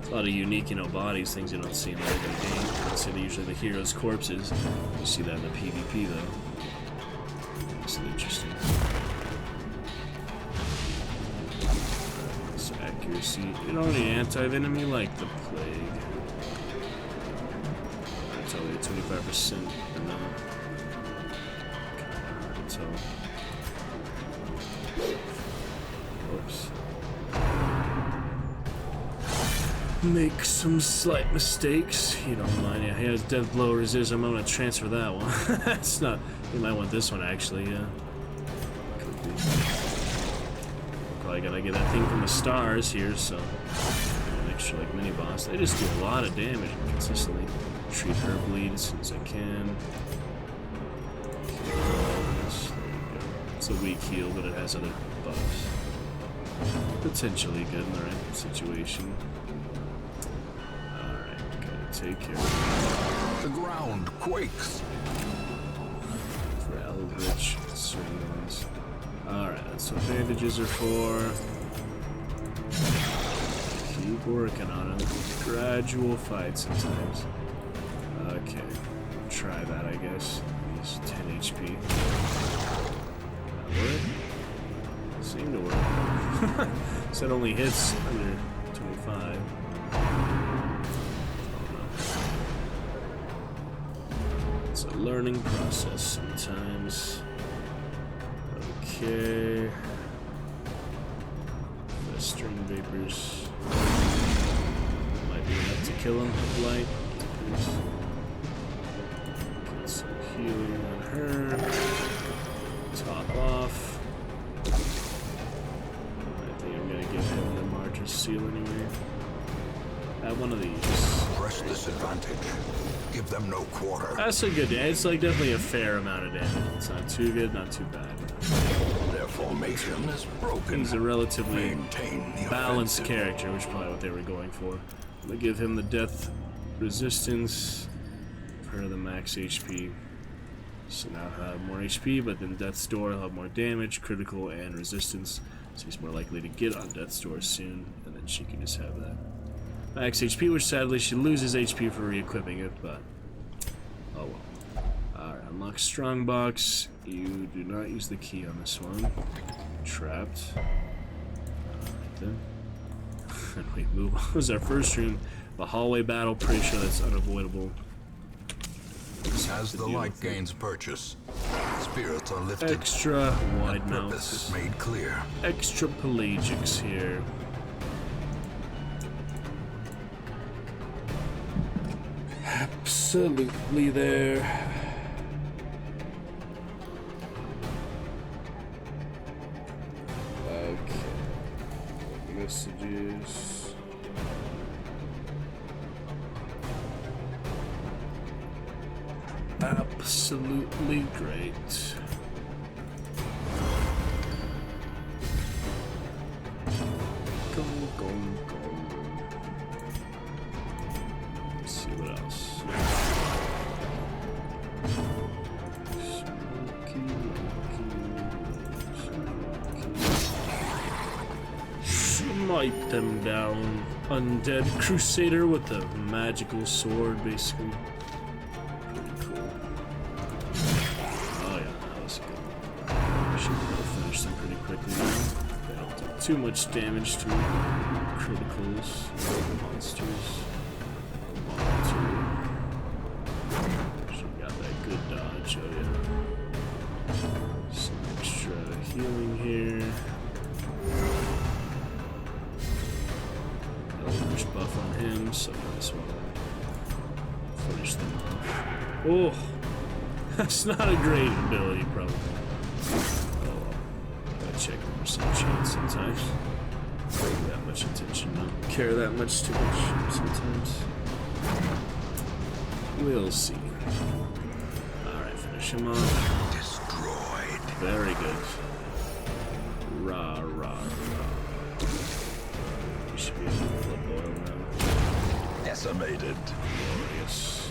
A lot of unique, bodies, things you don't see in the regular game. You don't see usually the heroes' corpses. You see that in the PvP though. It's interesting. Accuracy. You don't need anti-venom, you like the plague. That's only 25% and then kinda hard to tell. Whoops. Make some slight mistakes. You don't mind. Yeah, he has death blow resist. I'm gonna transfer that one. That's not. You might want this one actually, yeah. Could be. Probably gotta get that thing from the stars here, so an extra like mini boss. They just do a lot of damage consistently. Treat her bleed as soon as I can. There you go. It's a weak heal, but it has other buffs. Potentially good in the right situation. Alright. take care of The ground quakes. it. For Eldritch Sermons. Alright, that's what bandages are for. Keep working on them. Gradual fight sometimes. Okay. Try that, I guess. He's 10 HP. That work? Seemed to work. Said only hits under 25. It's a learning process sometimes. Okay. Festering vapors. Might be enough to kill him. Light. Get some healing on her. Top off. I think I'm gonna give him the Martyr's Seal anyway. Have one of these. Press this advantage. Give them no quarter. That's a good damage. It's like definitely a fair amount of damage. It's not too good, not too bad. Their formation is broken. He's a relatively Maintain the balanced offensive. character, which is probably what they were going for. I'm gonna give him the death resistance for the max HP. So now he'll have more HP, but then Death's Door will have more damage, critical, and resistance. So he's more likely to get on Death's Door soon, and then she can just have that max HP, which sadly she loses HP for re-equipping it, but oh well. Alright, unlock Strongbox. You do not use the key on this one. Trapped. Alright then. And we move on. This is our first room. The hallway battle, pretty sure that's unavoidable. As the light gains purchase, spirits are lifted. Extra wide Purpose mouths. is made clear. Extra pelagics here. Absolutely there. Okay. Messages. Absolutely great. Go, go, go. Let's see what else. Smite them down. Undead Crusader with the magical sword, basically. Pretty cool. Oh yeah, that was good. Should be able to finish them pretty quickly now. They don't do too much damage to criticals, monsters. She got that good dodge, oh yeah. Some extra healing here. Eldritch buff on him, so might as well finish them off. Oh, that's not a great ability, probably. Oh well, gotta check the percent chance sometimes. Don't pay that much attention, don't care that much too much sometimes. We'll see. Alright, finish him off. Destroyed. Very good. Rah, rah, rah. We should be able to flip oil now. Decimated. Glorious.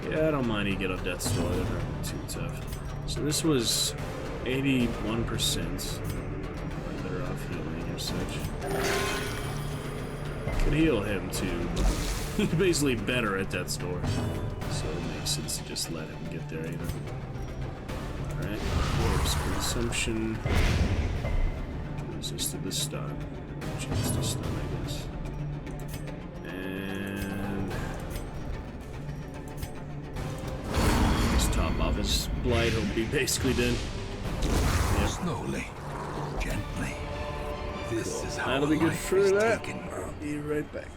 Yeah, I don't mind you get a Death's Door, they're not too tough. So this was 81%. I'm better off healing or such. Could heal him too, but he's basically better at Death's Door. So it makes sense to just let him get there, you know. Alright, Orbs Consumption. Resisted the stun. Chance to stun, I guess. And just top off his blight, he'll be basically dead. Yep. Slowly, gently. This is how That'll be good life for is that. taken. I'll be right back.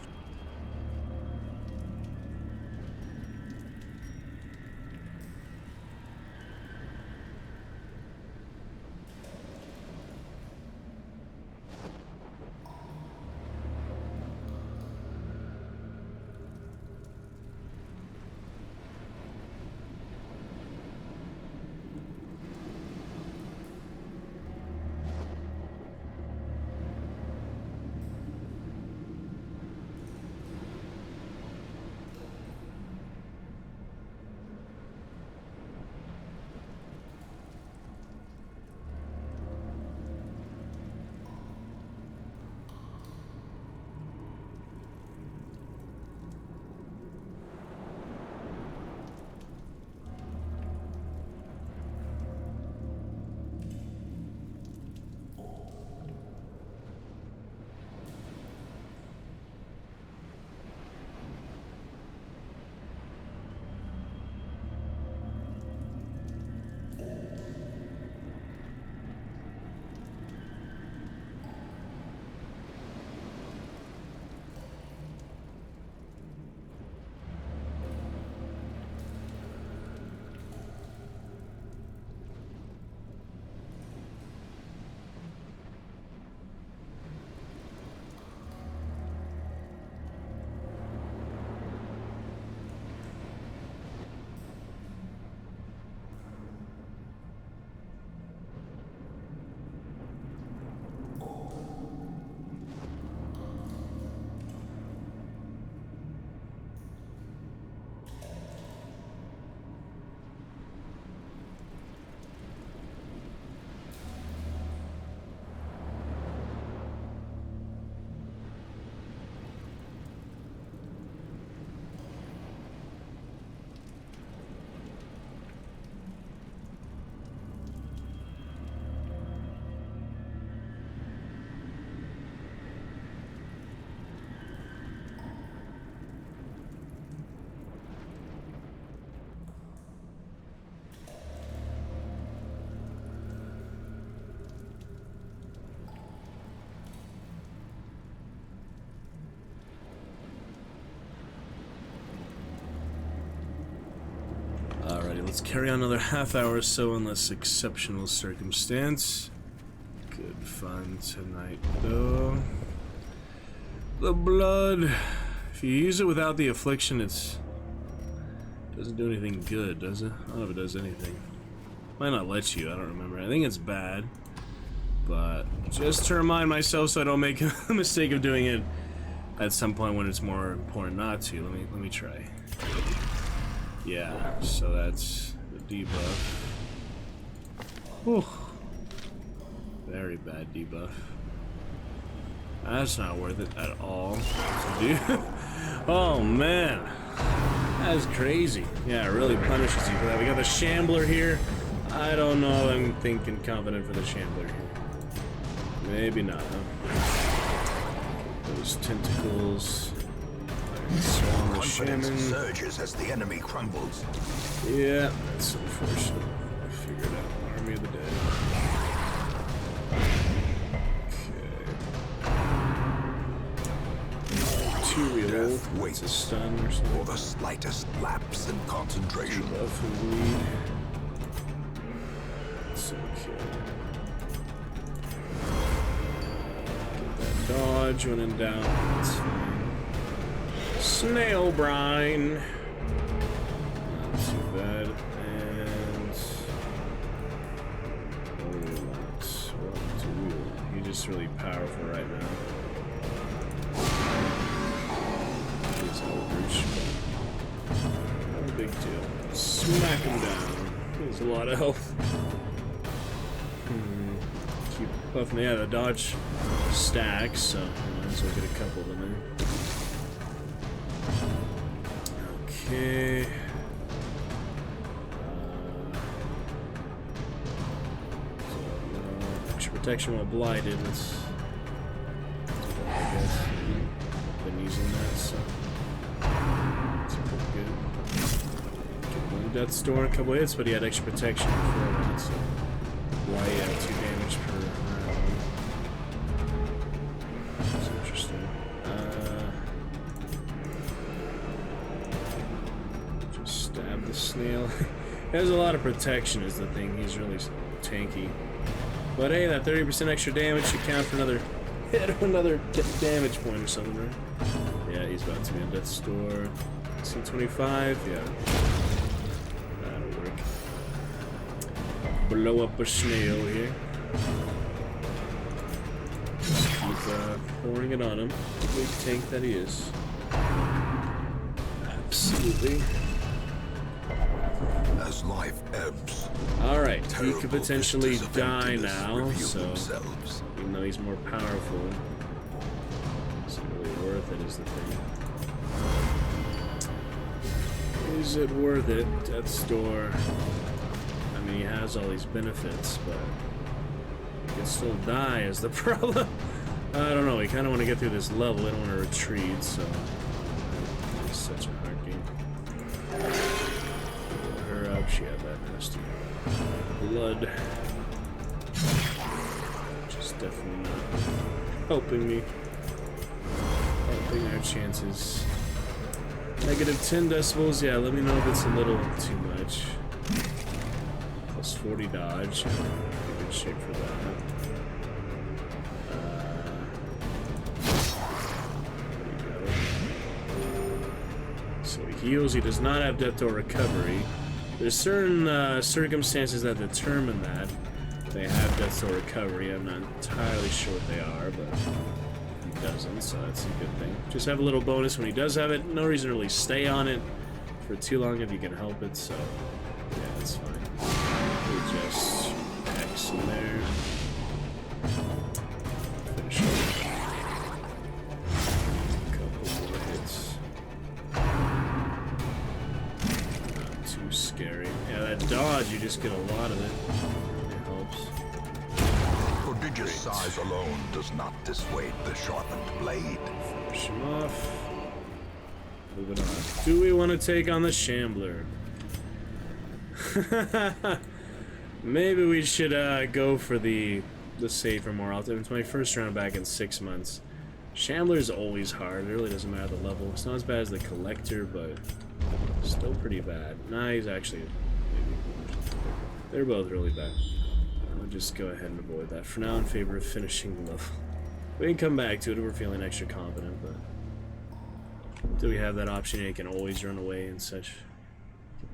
let's carry on another half hour or so unless exceptional circumstance. Good fun tonight, though. The blood. If you use it without the affliction, doesn't do anything good, does it? I don't know if it does anything. Might not let you, I don't remember. I think it's bad. But just to remind myself so I don't make a mistake of doing it at some point when it's more important not to. Let me try. Yeah, so that's the debuff. Whew. Very bad debuff. That's not worth it at all to do. Oh man, that's crazy. Yeah, it really punishes you for that. We got the Shambler here. I don't know. I'm thinking confident for the Shambler here. Maybe not. Huh? Those tentacles. Swarm the Shaman. Surges as the enemy crumbles. Yeah, that's unfortunate. I figured out Army of the Dead. Death waits a stun or something. for the slightest lapse in concentration. Buff and bleed. It's okay. Get that dodge when in doubt. That's fine. Snail brine. Not too bad. And what do we want? What do we want? He's just really powerful right now. Not a big deal. Smack him down. There's a lot of health. Keep buffing. Yeah, the dodge stacks, so might as well get a couple of them in. Okay. Extra protection while blinded. That's I guess. Been using that, so. Death's Door, a couple hits, but he had extra protection before that, so why he had 2 damage per round. That's interesting. Just stab the snail. He has a lot of protection is the thing, he's really tanky. But hey, that 30% extra damage should count for another hit or another damage point or something, right? Yeah, he's about to be on Death's Door. C25, yeah. Blow up a snail here. Just keep pouring it on him. Big tank that he is. Absolutely. As life ebbs. Alright, he could terrible potentially vistas of die emptiness now, reveal so themselves. even though he's more powerful, is it really worth it is the thing. Is it worth it? Death's Door. I mean, he has all these benefits, but he can still die is the problem. I don't know, we kind of want to get through this level, we don't want to retreat, so it's such a hard game. Pull her up, she had that nasty blood. Which is definitely not helping me. Helping our chances. Negative 10 decibels, yeah, let me know if it's a little too much. Plus 40 dodge, in good shape for that. There we go. So he heals, he does not have death or recovery. There's certain circumstances that determine that they have death or recovery. I'm not entirely sure what they are, but he doesn't, so that's a good thing. Just have a little bonus when he does have it. No reason to really stay on it for too long if you can help it, so yeah, that's fine. We just X in there. Finish it. A couple more hits. Not too scary. Yeah, that dodge, you just get a lot of it. It helps. Prodigious size alone does not dissuade the sharpened blade. Finish him off. Moving on. Do we want to take on the Shambler? Maybe we should go for the safer more often. It's my first round back in 6 months. Shambler's always hard. It really doesn't matter the level. It's not as bad as the Collector, but still pretty bad. Nah, he's actually maybe They're both really bad. I'll just go ahead and avoid that for now in favor of finishing the level. We can come back to it if we're feeling extra confident, but do we have that option? You can always run away and such.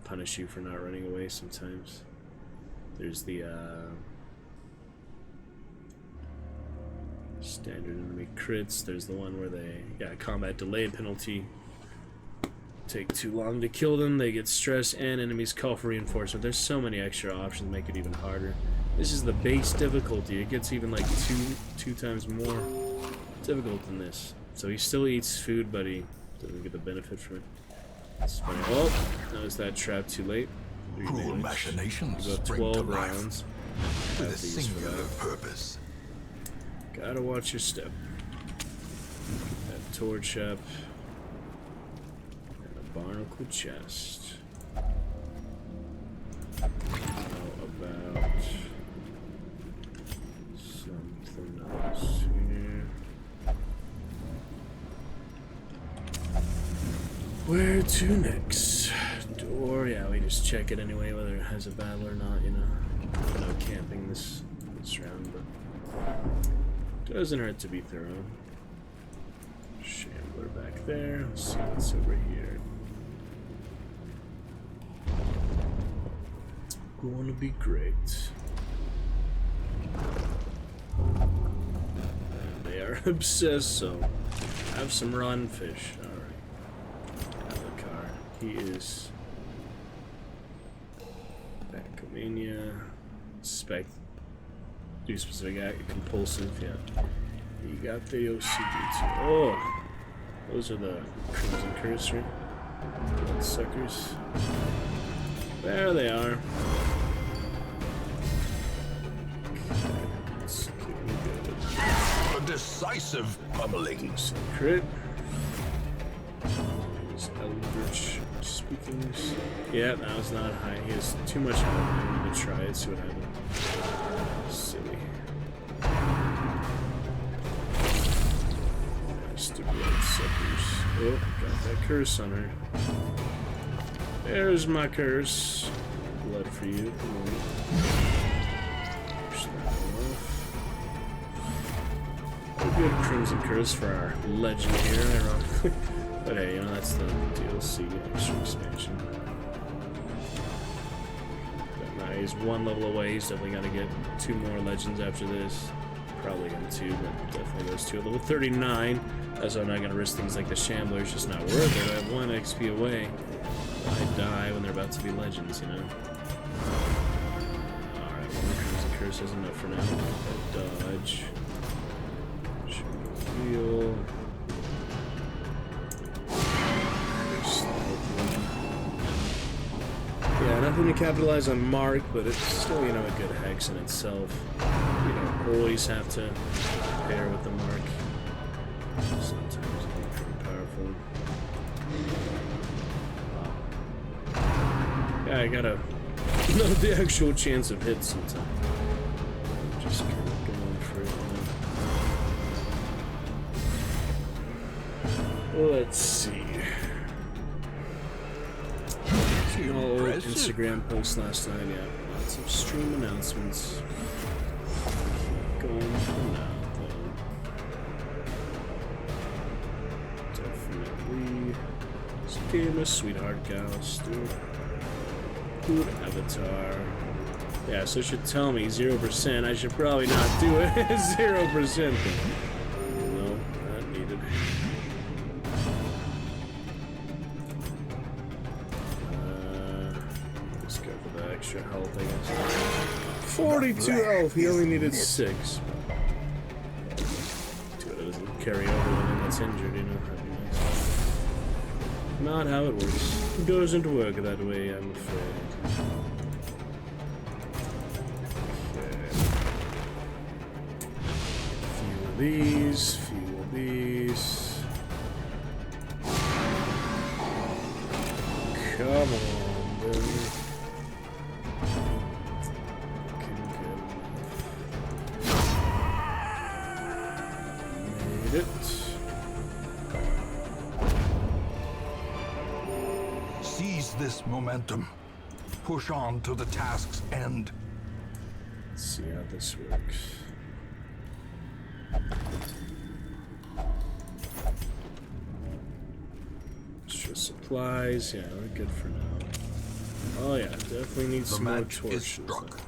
Punish you for not running away sometimes. There's the standard enemy crits. There's the one where they got combat delay penalty. Take too long to kill them, they get stressed, and enemies call for reinforcement. There's so many extra options to make it even harder. This is the base difficulty. It gets even like two times more difficult than this. So he still eats food, but he doesn't get the benefit from it. It's funny. Oh, notice that trap too late. Cruel machinations About bring to 12 life rounds. with a Have these for singular that. purpose. Gotta watch your step. That torch up. And a barnacle chest. How about something else here? Where to next? Door, yeah, we just check it anyway, whether it has a battle or not, you know. No camping this round, but doesn't hurt to be thorough. Shambler back there. Let's see what's over here. Going to be great. And they are obsessed, so have some rotten fish. Alright. Avatar. He is Bacomania. Do specific act, compulsive, yeah. You got the OCD too. Oh! Those are the Crimson Curse, right? Suckers. There they are. Let's get good. A decisive pummeling. Some crit. There's Eldritch Speakings. Yeah, that was not high. He has too much health. I'm gonna try it, see what happens. Silly. Stupid suckers. Oh, got that curse on her. There's my curse. Blood for you. Come on. Push that off. A good Crimson Curse for our legend here, ironically. But hey, you know, that's the DLC extra expansion. But now he's one level away. He's definitely gonna get 2 more legends after this. Probably gonna 2, but definitely those 2 at level 39. So I'm not gonna risk things like the Shambler. It's just not worth it. I have 1 XP away. I die when they're about to be legends, you know. Alright, well, Crimson Curse is enough for now. Dodge. Heal. Yeah, nothing to capitalize on Mark, but it's still, you know, a good hex in itself. You don't always have to pair with the Mark. Sometimes it can be pretty powerful. Yeah, I gotta know the actual chance of hit sometimes. I'm just kind of going for it now. Let's see. Old Instagram post last night, yeah. Lots of stream announcements. Going for now, though. Definitely. This game is Sweetheart Gals, dude. Good avatar. Yeah, so it should tell me 0%. I should probably not do it. 0%. No, not needed. Just go for the extra health, I guess. 42 health. He only needed 6. Too bad it doesn't carry over when that's injured, you know. That'd be nice. Not how it works. It doesn't work that way, I'm afraid. These, few of these. Come on, baby. Made it. Seize this momentum. push on to the task's end. Let's see how this works. Extra supplies, yeah, we're good for now. Oh yeah, definitely need The some more match torches. is struck.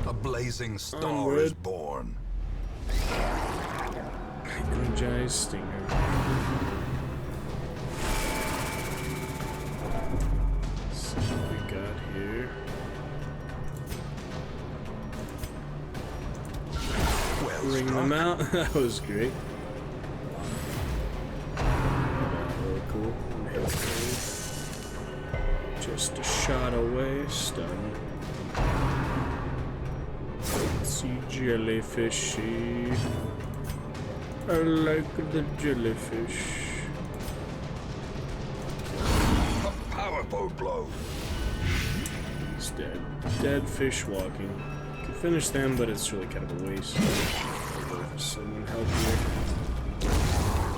A blazing star Onward. is born. Energized Stinger. Let's see what we got here. Well Ring struck. them out. That was great. Really cool. Inhale through. Just a shot away. Stun. Let's see jellyfishy. I like the jellyfish. A powerful blow. He's dead. Dead fish walking. Can finish them, but it's really kind of a waste. Someone help here.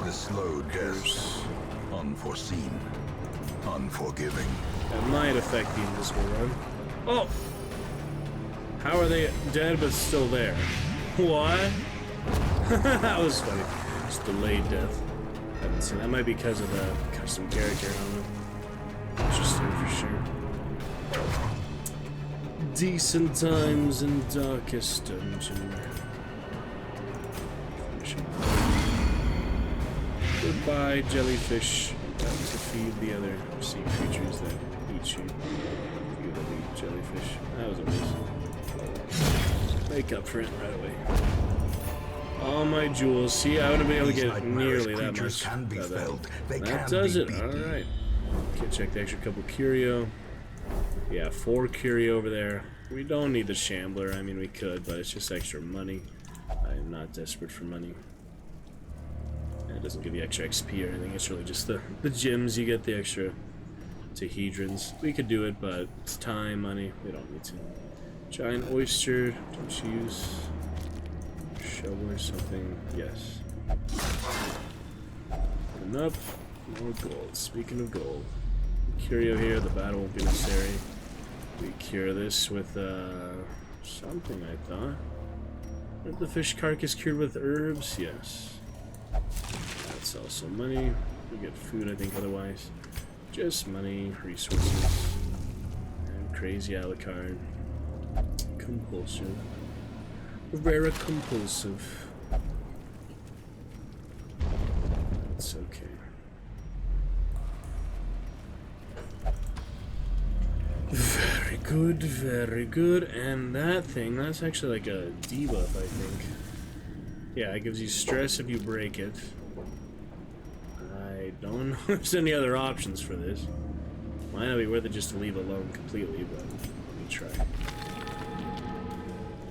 The slow death. Unforeseen. Unforgiving. That might affect the invisible run. Oh! How are they dead but still there? What? That was funny. Just delayed death. I haven't seen that. Might be because of the custom character. I don't know. Interesting for sure. Decent times in Darkest Dungeon. Goodbye, jellyfish. To feed the other sea creatures that eat you. You that eat jellyfish. That was a waste. Make up for it right away. All my jewels. See, I wouldn't be able to get nearly that much. Can be felled. They That can does be it. beaten. Alright. Okay, check the extra couple curio. Yeah, 4 curio over there. We don't need the shambler. I mean, we could, but it's just extra money. I am not desperate for money. It doesn't give you extra XP or anything. It's really just the gems you get, the extra Tehedrons. We could do it, but it's time, money. We don't need to. Giant oyster. Don't you use shovel or something? Yes. Open up. More gold. Speaking of gold. Curio here. The battle won't be necessary. We cure this with something, I thought. Aren't the fish carcass cured with herbs? Yes. That's also money. We get food, I think, otherwise. Just money, resources, and crazy Alucard. Compulsive. Very compulsive. It's okay. Very good, very good. And that thing, that's actually like a debuff, I think. Yeah, it gives you stress if you break it. I don't know if there's any other options for this. Might not be worth it just to leave alone completely, but let me try.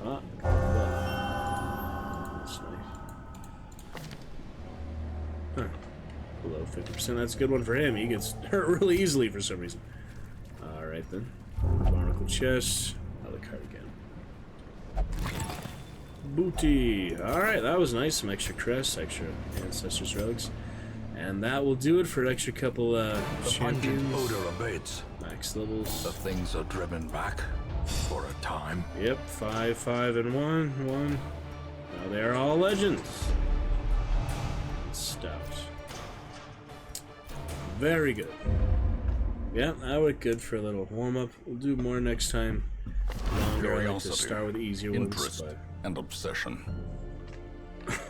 Ah, that's nice. Huh. Below 50%. That's a good one for him. He gets hurt really easily for some reason. Alright then. Barnacle chest. Alucard again. Booty. Alright, that was nice. Some extra crests, extra Ancestors relics. And that will do it for an extra couple The champions. pungent odor abates. Max levels. The things are driven back for a time. Yep, 5, 5, and 1. Now they are all legends. Stout. Very good. Yeah, that was good for a little warm-up. We'll do more next time. Longer, I like to start with easier interest, ones, and obsession.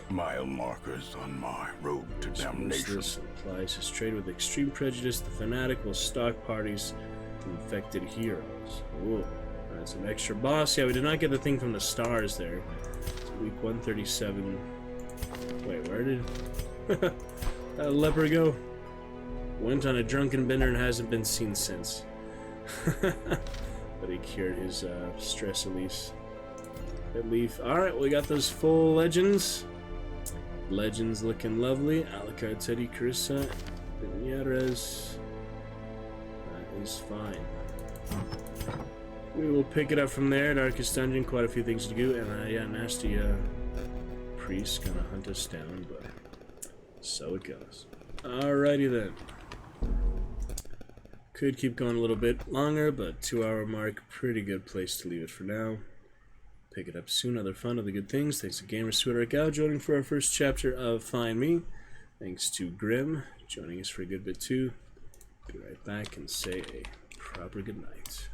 Mile markers on my road to damnation. This applies to trade with extreme prejudice. The fanatic will stalk parties to infected heroes. Ooh, that's an extra boss. Yeah, we did not get the thing from the stars there. It's week 137. Wait, where did that leper go? Went on a drunken bender and hasn't been seen since. But he cured his stress at least. Alright, we got those full legends. Legends looking lovely. Alucard, Teddy, Carissa, Vinyares. That is fine. We will pick it up from there. Darkest Dungeon, quite a few things to do. And yeah, nasty priest gonna hunt us down, but so it goes. Alrighty then. Could keep going a little bit longer, but 2-hour mark, pretty good place to leave it for now. Pick it up soon, other fun, other good things. Thanks to Gamer Sweetheart Gal joining for our first chapter of Find Me. Thanks to Grim joining us for a good bit too. Be right back and say a proper good night.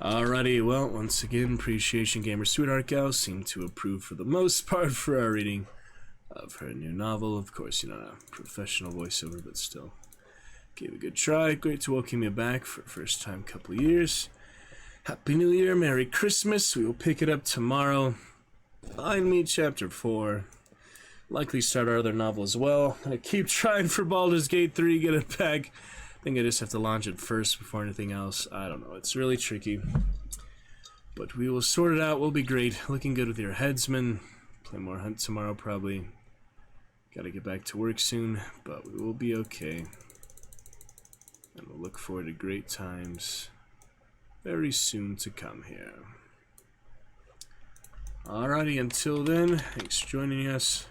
Alrighty, well, once again, Appreciation Gamer Sweetheart Gal seemed to approve for the most part for our reading of her new novel. Of course, you know, a professional voiceover, but still gave it a good try. Great to welcome you back for the first time couple of years. Happy New Year, Merry Christmas. We will pick it up tomorrow. Find Me, Chapter 4. Likely start our other novel as well. Gonna keep trying for Baldur's Gate 3, get it back. I think I just have to launch it first before anything else. I don't know. It's really tricky. But we will sort it out. We'll be great. Looking good with your headsman. Play more Hunt tomorrow, probably. Gotta get back to work soon, but we will be okay. And we'll look forward to great times very soon to come here. Alrighty, until then, thanks for joining us.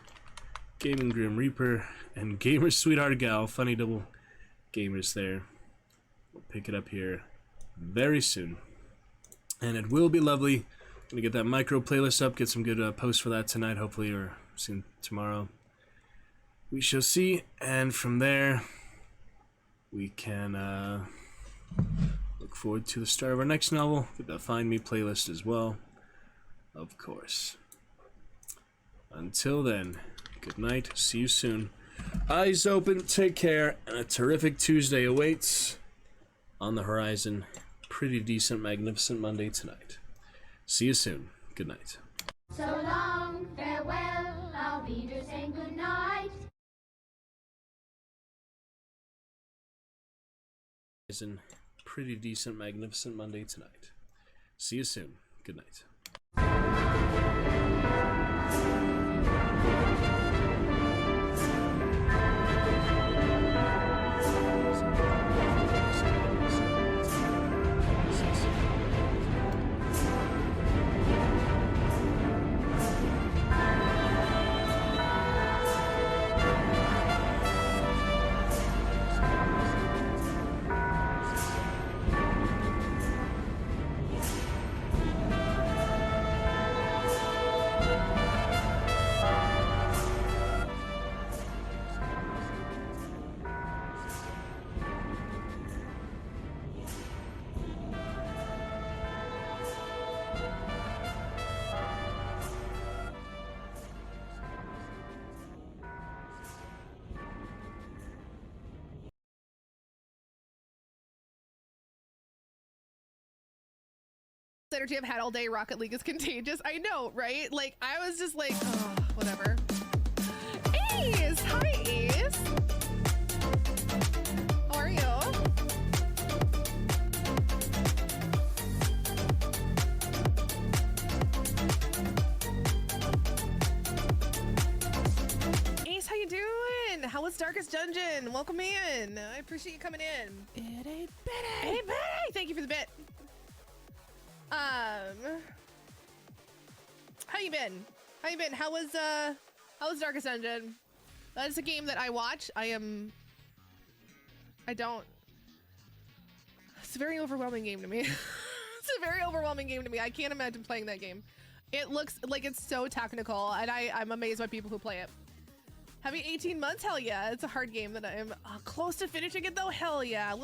Gaming Grim Reaper and Gamer Sweetheart Gal. Funny double gamers there. We'll pick it up here very soon, and it will be lovely. Gonna get that micro playlist up, get some good posts for that tonight, hopefully, or soon tomorrow. We shall see, and from there we can look forward to the start of our next novel. Get that Find Me playlist as well, of course. Until then, good night, see you soon. Eyes open, take care, and a terrific Tuesday awaits on the horizon. Pretty decent, magnificent Monday tonight. See you soon. Good night. So long, farewell, I'll be just saying good night. Pretty decent, magnificent Monday tonight. See you soon. Good night. Energy I've had all day. Rocket League is contagious. I know, right? Like, I was just like, oh, whatever. Ace! Hi, Ace! How are you? Alice, Darkest Dungeon. Welcome in. I appreciate you coming in. It ain't bitty. It ain't bitty. Thank you for the bit. How you been? How you been? How was Darkest Dungeon? That is a game that I watch. It's a very overwhelming game to me. It's a very overwhelming game to me. I can't imagine playing that game. It looks like it's so technical, and I'm amazed by people who play it. Having 18 months? Hell yeah. It's a hard game that I'm close to finishing it though. Hell yeah.